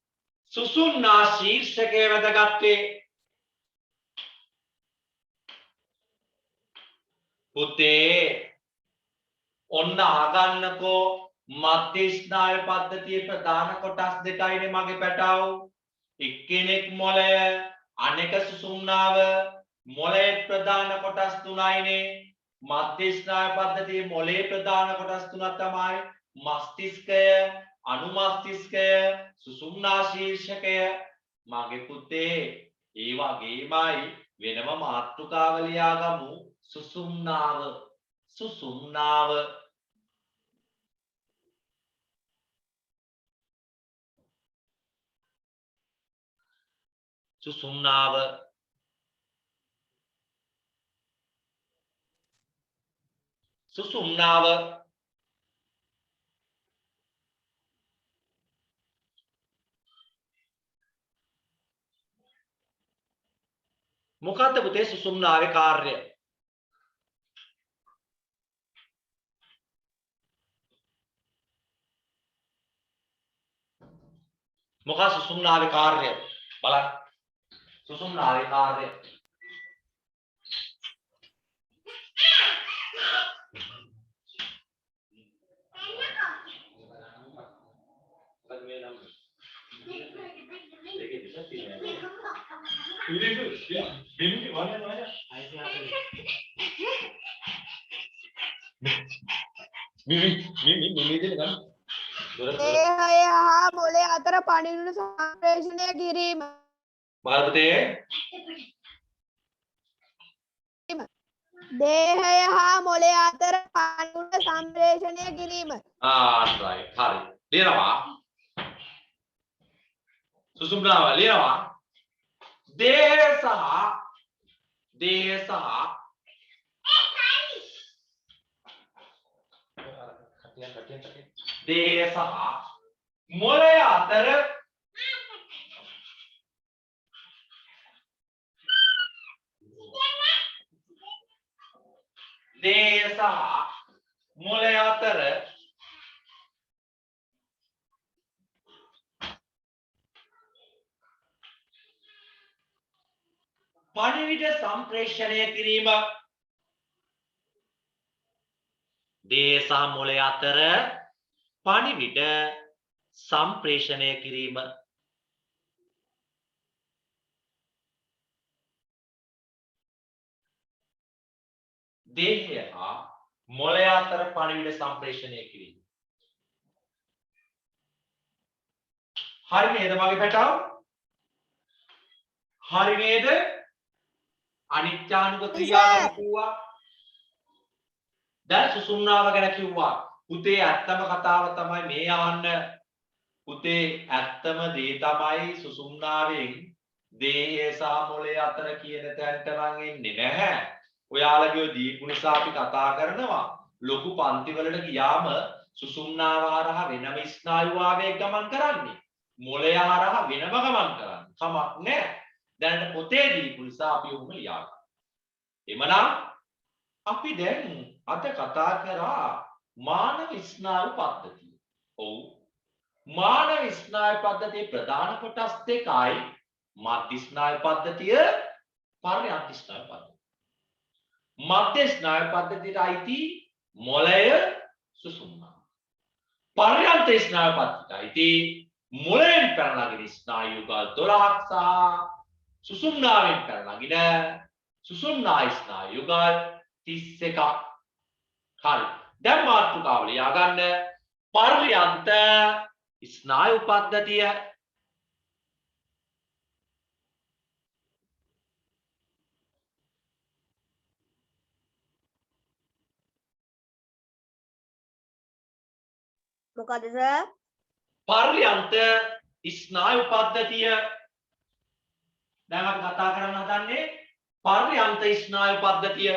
සුසුම්නා ශීර්ෂකය වැදගත් වේ. පුතේ ඔන්න අහගන්නකෝ මධ්‍ය ස්නායු පද්ධතියේ ප්‍රධාන කොටස් දෙකයිනේ මගේ පැටව. එක්කෙනෙක් මොළය අනෙක සුසුම්නාව. මොළයේ ප්‍රධාන කොටස් තුනයිනේ. මධ්‍ය ස්නායු පද්ධතියේ මොළයේ ප්‍රධාන කොටස් තුනක් තමයි මස්තිෂ්කය, අනුමස්තිෂ්කය, සුසුම්නා ශීර්ෂකය. මගේ පුතේ ඒ වගේමයි වෙනම මාතෘකාව ලියාගමු. සුසුම්නාව සුසුම්නාව සුසුම්නාව මොකද්ද පුතේ සුසුම්නාවේ කාර්යය? මොකක්ද සුසුම්නාවේ කාර්යය? බලන්න. සුසුම්නාවේ කාර්යය. දේහය හා මොළය අතර පණිවිඩ සම්ප්‍රේෂණය කිරීම. බලපතේ දේහය හා මොළය අතර පණිවිඩ සම්ප්‍රේෂණය කිරීම. right. හරි. ලියනවා. සුසුම්නාව ලියනවා. දේහය සහ මොළය අතර පණිවිඩ සම්ප්‍රේෂණය කිරීම. දේහ සහ මොළය අතර පණිවිඩ සම්ප්‍රේෂණය කිරීම. දේහය හා මොළය අතර පණිවිඩ සම්ප්‍රේෂණය කිරීම. හරි නේද මගේ පැටව? හරි නේද? අනිත්‍යානුක ක්‍රියාව කිව්වා. දැන් සුසුම්නාව ගැන කිව්වා. පුතේ ඇත්තම කතාව තමයි මේ අහන්න. පුතේ ඇත්තම දේ තමයි සුසුම්නාවෙන් දේහය සහ මොළය අතර කියන තැනට නම් එන්නේ නැහැ. ඔයාලගේ දීපු නිසා අපි කතා කරනවා. ලොකු පන්ති වලට ගියාම සුසුම්නාව හරහා වෙනම ස්නායු ආවේග ගමන් කරන්නේ. මොළය හරහා වෙනම ගමන් කරන්නේ. කමක් නැහැ. දැන් පොතේ දීපු නිසා අපි උම ලියා ගන්න. එමනම් අපි දැන් අද කතා කරා මානව ස්නායු පද්ධතිය. ඔව්. මානව ස්නායු පද්ධතියේ ප්‍රධාන කොටස් දෙකයි මධ්‍ය ස්නායු පද්ධතිය, පර්යාප්ත ස්නායු පද්ධතිය. මධ්‍ය ස්නායු පද්ධතියට අයිති මොළය සුසුම්නාව. පර්යාප්ත ස්නායු පද්ධතියට අයිති මොළයෙන් පැනනගින ස්නායු යුගල් 12ක් සහ සුසුම්නාවෙන් පැනනගින සුසුම්නා ස්නායු යුගල් 31ක්. හරි. දැන් මාතෘකාව ලියා ගන්න. පර්යාප්ත ස්නායු පද්ධතිය. මොකද සර්? පර්යාප්ත ස්නායු පද්ධතිය. දැන් අපි කතා කරන්න හදන්නේ පර්යාප්ත ස්නායු පද්ධතිය.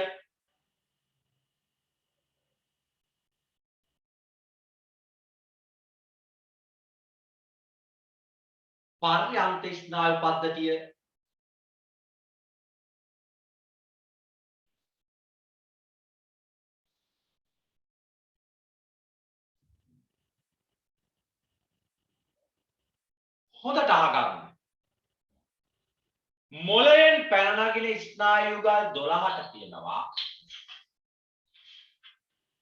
පර්යාප්ත ස්නායු පද්ධතිය. හොඳට අහගන්න. මොළයෙන් පැන නගින ස්නායු යුගල් 12ට කියනවා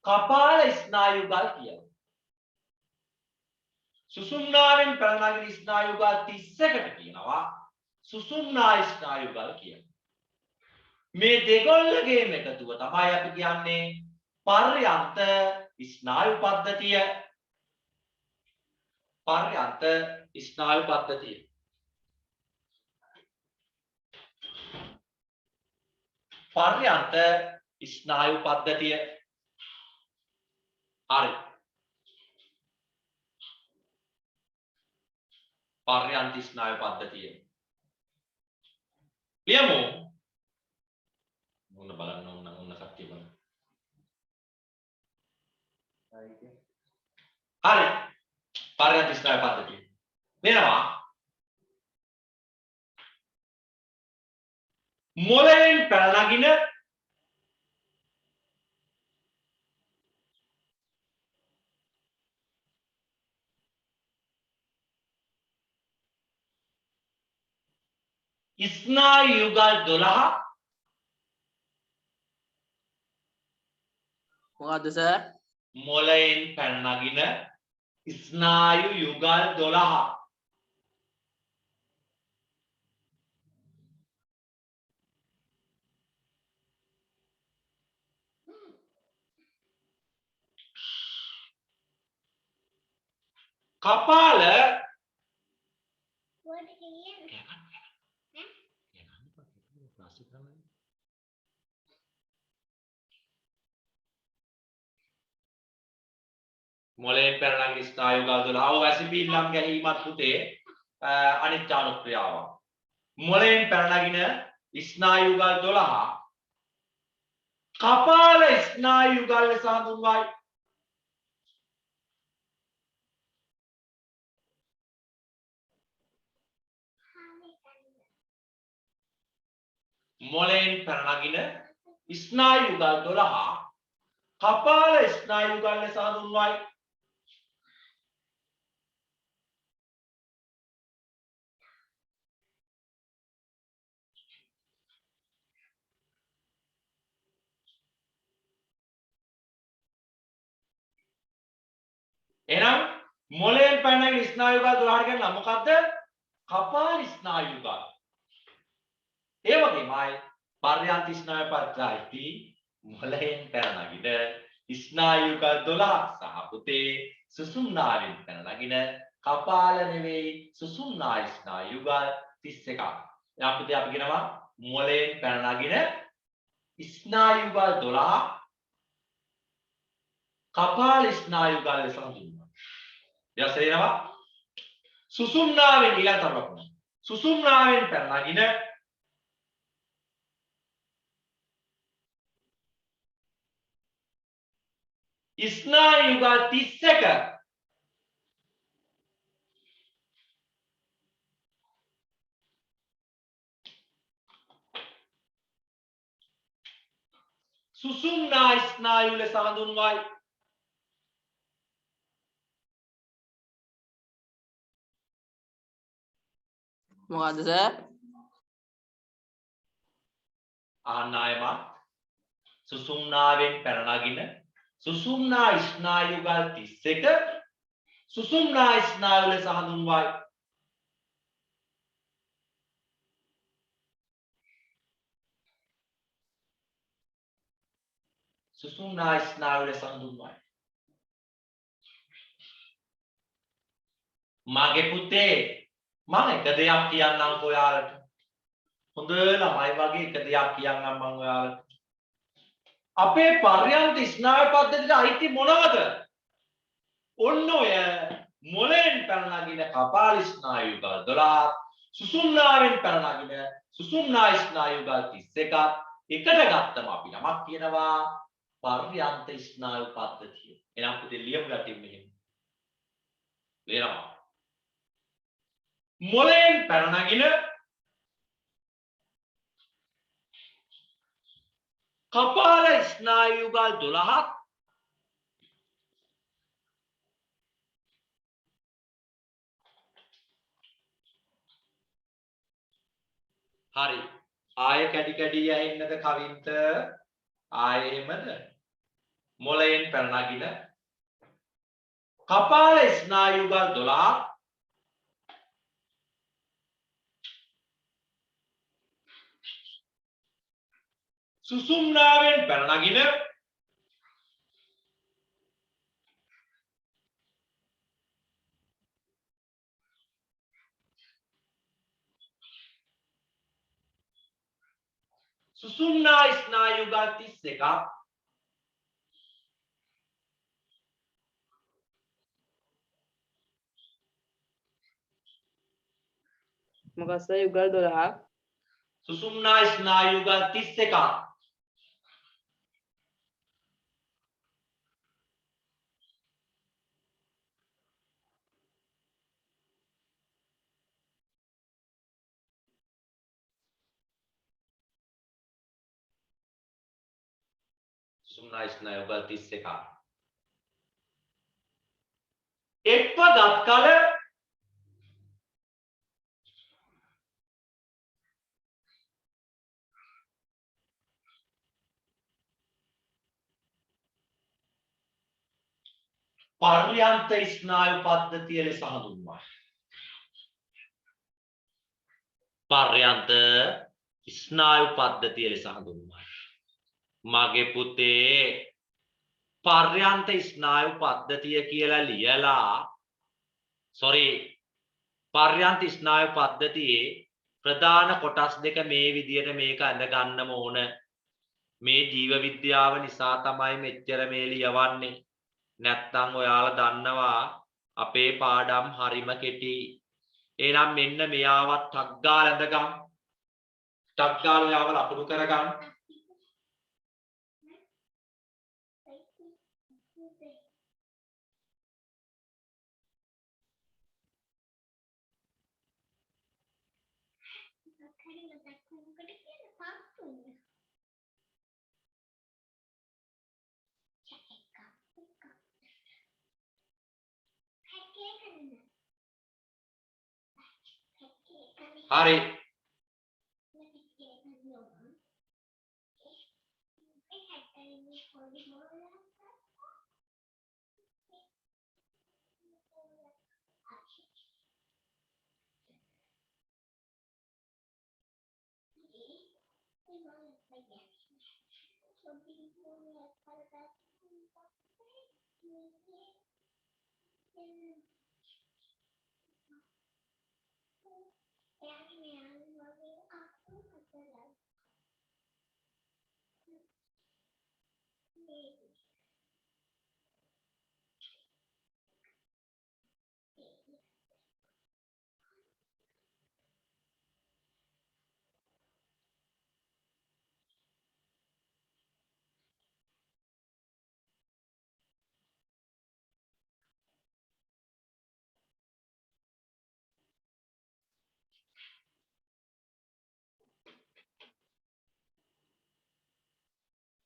කපාල ස්නායු යුගල් කියලා. සුසුම්නාවෙන් පැන නගින ස්නායු යුගල් 31ට කියනවා සුසුම්නා ස්නායු යුගල් කියලා. මේ දෙගොල්ලගේම එකතුව තමයි අපි කියන්නේ පර්යාප්ත ස්නායු පද්ධතිය. පර්යාප්ත ස්නායු පද්ධතිය. පර්යාප්ත ස්නායු පද්ධතිය. හරි. පර්යාප්ත ස්නායු පද්ධතිය. ලියමු. මොන බලන්න ඕන කට්ටිය බලන්න. හරි. පරයන්ත ස්නායු පද්ධතිය. වෙනවා. මොළයෙන් පැන නගින ස්නායු යුගල් 12 මොකද්ද සර්? මොළයෙන් පැන නගින ස්නායු යුගල් 12 කපාල මොළයෙන් පැන නගින ස්නායු යුගල් 12 වැසිපිල්ලම් ගැනීමත් පුතේ අනිත්‍යානුක්‍රියාවක්. මොළයෙන් පැන නගින ස්නායු යුගල් 12 කපාල ස්නායු යුගල් ලෙස හඳුන්වයි. මොළයෙන් පැන නගින ස්නායු යුගල් 12 කපාල ස්නායු යුගල් ලෙස හඳුන්වයි. එහෙනම් මොළයෙන් පැන නගින ස්නායු යුගල් 12ට කියන නම මොකද්ද? කපාල ස්නායු යුගල්. ඒ වගේමයි පර්යාන්ත ස්නායු පද්ධතිය මොළයෙන් පැන නගින ස්නායු යුගල් 12ක් සහ පුතේ සුසුම්නාවෙන් පැන නගින කපාල නෙවෙයි සුසුම්නා ස්නායු යුගල් 31ක්. එනම් පුතේ අපි කියනවා මොළයෙන් පැන නගින ස්නායු යුගල් 12 කපාල ස්නායු යුගල් ලෙස හඳුන්වනවා. යසේනවා සුසුම්නාවෙන් ඊළඟ තරමක්. සුසුම්නාවෙන් පැන නගින ස්නායු යුගල් 31 සුසුම්නා ස්නායු ලෙස හඳුන්වයි. මොකද්ද සර්? ආනායමත් සුසුම්නාවෙන් පැන නගින සුසුම්නා ස්නායු යුගල් 31 සුසුම්නා ස්නායු ලෙස හඳුන්වයි. සුසුම්නා ස්නායු ලෙස හඳුන්වයි. මගේ පුතේ මම එක දෙයක් කියන්නම් ඔයාලට. හොඳ ළමයි වගේ එක දෙයක් කියන්නම් මම ඔයාලට. අපේ පර්යන්ත ස්නායු පද්ධතියට අයිති මොනවද? ඔන්න ඔය මොළයෙන් පැන නගින කපාල ස්නායු යුගල් 12 සුසුම්නාවෙන් පැන නගින සුසුම්නා ස්නායු යුගල් 31 එකට ගත්තම අපි නමක් කියනවා පර්යන්ත ස්නායු පද්ධතිය. එනම් පුතේ ලියමු ගැටින් මෙහෙම. වෙනවා. මොළයෙන් පැන නගින කපාල ස්නායු යුගල් 12ක් හරි. ආය කැඩි කැඩි ඇහෙන්නද කවින්ත? ආයේ එහෙමද? මොළයෙන් පැන නගින කපාල ස්නායු යුගල් 12ක් සුසුම්නාවෙන් පැන නගින සුසුම්නා ස්නායු යුගල් 31ක් මොකක්ද සර්? යුගල් 12ක් සුසුම්නා ස්නායු යුගල් 31ක්. සුසුම්නා ස්නායු යුගල් 31ක්. එක්ව ගත් කල පර්යන්ත ස්නායු පද්ධතිය ලෙස හඳුන්වනවා. පර්යන්ත ස්නායු පද්ධතිය ලෙස හඳුන්වනවා. මගේ පුතේ පර්යන්ත ස්නායු පද්ධතිය කියලා ලියලා පර්යන්ත ස්නායු පද්ධතියේ ප්‍රධාන කොටස් දෙක මේ විදියට මේක අඳ ගන්නම ඕන. මේ ජීව විද්‍යාව නිසා තමයි මෙච්චර මේ ලියවන්නේ. නැත්තම් ඔයාලා දන්නවා අපේ පාඩම් හරිම කෙටි. එහෙනම් මෙන්න මෙයාවත් ටක් ගාලා ඇඳගම්. ටක් ගාලා ඔයාව ලකුණු කරගන්න. හරි.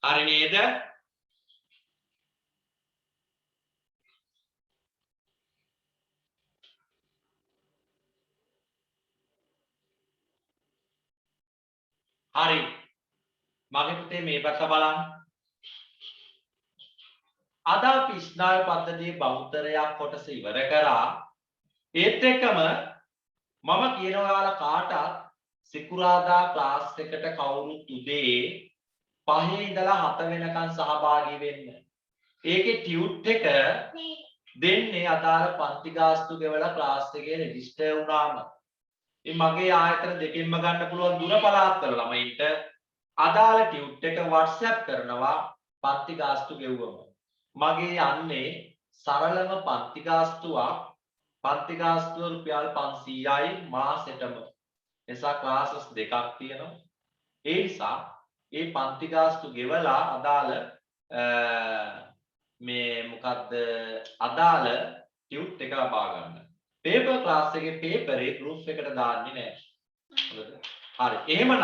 හරි නේද? හරි. මගේ පුතේ මේ පැත්ත බලන්න. අද අපි ස්නායු පද්ධතියේ බහුතරයක් කොටස ඉවර කරා. ඒත් එක්කම මම කියනවා ඔයාලා කාටත් සිකුරාදා ක්ලාස් එකට කවුරුත් උදේ 5 ඉඳලා 7 වෙනකන් සහභාගී වෙන්න. ඒකේ ටියුට් එක දෙන්නේ අදාළ පන්ති ගාස්තු ගෙවලා ක්ලාස් එකේ රෙජිස්ටර් වුණාම. මේ මගේ ආයතන දෙකෙන්ම ගන්න පුළුවන් දුර පළාත් වල ළමයින්ට අදාළ ටියුට් එක WhatsApp කරනවා පන්ති ගාස්තු ගෙවුවම. මගේ යන්නේ සරලම පන්ති ගාස්තුවක්. පන්ති ගාස්තුව රුපියල් 500යි මාසෙටම. එසා ක්ලාසස් දෙකක් තියෙනවා. ඒ නිසා ඒ පන්ති ගාස්තු ගෙවලා අදාළ මේ මොකද්ද අදාළ ටියුට් එක ලබා ගන්න. පේපර් ක්ලාස් එකේ පේපරේ ප්‍රූෆ් එකට දාන්නේ නැහැ. හොඳද? හරි. එහෙමනම්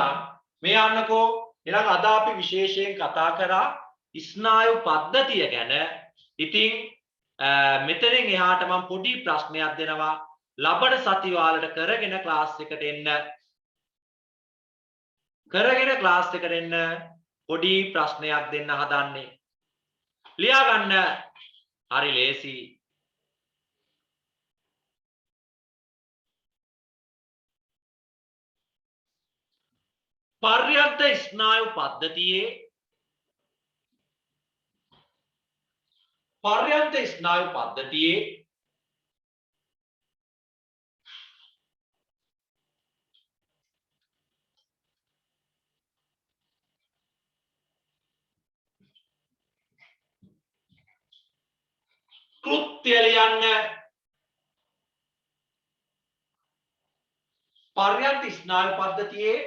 මේ යන්නකෝ. ඊළඟ අද අපි විශේෂයෙන් කතා කරා ස්නායු පද්ධතිය ගැන. ඉතින් මෙතනින් එහාට මම පොඩි ප්‍රශ්නයක් දෙනවා. ලබන සතිවාලට කරගෙන ක්ලාස් එකට එන්න. පොඩි ප්‍රශ්නයක් දෙන්න හදන්නේ. ලියා ගන්න. හරි ලේසි. පර්යන්ත ස්නායු පද්ධතියේ කෘත්‍ය ලියන්න. පර්යන්ත ස්නායු පද්ධතියේ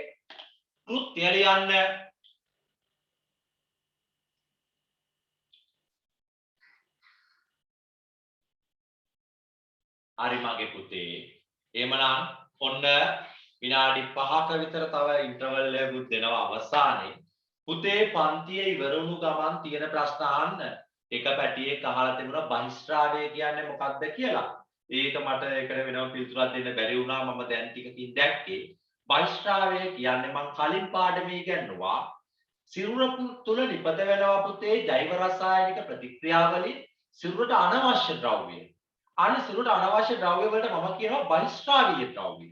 කෘත්‍ය ලියන්න. හරි මගේ පුතේ. එහෙමනම් ඔන්න විනාඩි 5ක විතර තව ඉන්ටර්වල් එකකුත් දෙනවා අවසානයේ. පුතේ පන්තිය ඉවර වුණු ගමන් තියෙන ප්‍රශ්න අහන්න. එක පැටියෙක් අහලා තිබුණා බහිස්ත්‍රාවය කියන්නේ මොකක්ද කියලා. ඒක මට ඒකට වෙනම පිළිතුරක් දෙන්න බැරි වුණා. මම දැන් ටිකකින් දැක්කේ. බහිස්ත්‍රාවය කියන්නේ මම කලින් පාඩමේ ඉගෙනුවා. සිරුර තුල නිපද වෙනවා පුතේ ජෛව රසායනික ප්‍රතික්‍රියාවලින් සිරුරට අනවශ්‍ය ද්‍රව්‍ය. අනේ සිරුරට අනවශ්‍ය ද්‍රව්‍ය වලට මම කියනවා බහිස්ත්‍රාවීය ද්‍රව්‍ය.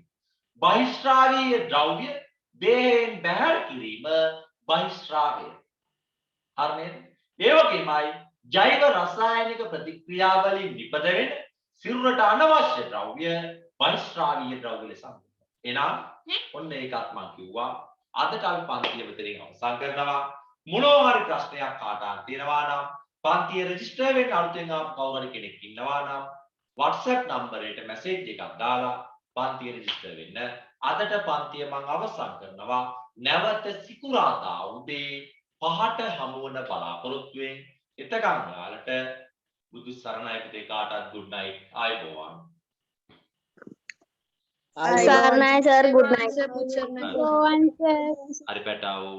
බහිස්ත්‍රාවීය ද්‍රව්‍ය දේහෙන් බැහැර කිරීම බහිස්ත්‍රාවය. හරි නේද? ඒ වගේමයි ජෛව රසායනික ප්‍රතික්‍රියාවලින් නිපද වෙන සිරුරට අනවශ්‍ය ද්‍රව්‍ය බහිස්ත්‍රාවීය ද්‍රව්‍ය ලෙස හඳුන්වනවා. එහෙනම් ඔන්න ඒකත් මම කිව්වා. අදට අපි පන්තිය මෙතනින් අවසන් කරනවා. මොනවා හරි ප්‍රශ්නයක් කාටවත් තියෙනවා නම් පන්තිය රෙජිස්ටර් වෙන්න අලුතෙන් ආපු කවුරු හරි කෙනෙක් ඉන්නවා නම් WhatsApp නම්බරයට මැසේජ් එකක් දාලා පන්තිය රෙජිස්ටර් වෙන්න. අදට පන්තිය මම අවසන් කරනවා. නැවත සිකුරාදා උදේ 5ට හමු වන බලාපොරොත්තුවෙන් එතකන් ඔයාලට බුදු සරණයි පුතේ කාටවත් good night ආයුබෝවන්. සර්ණයි සර් good night. හරි පැටවෝ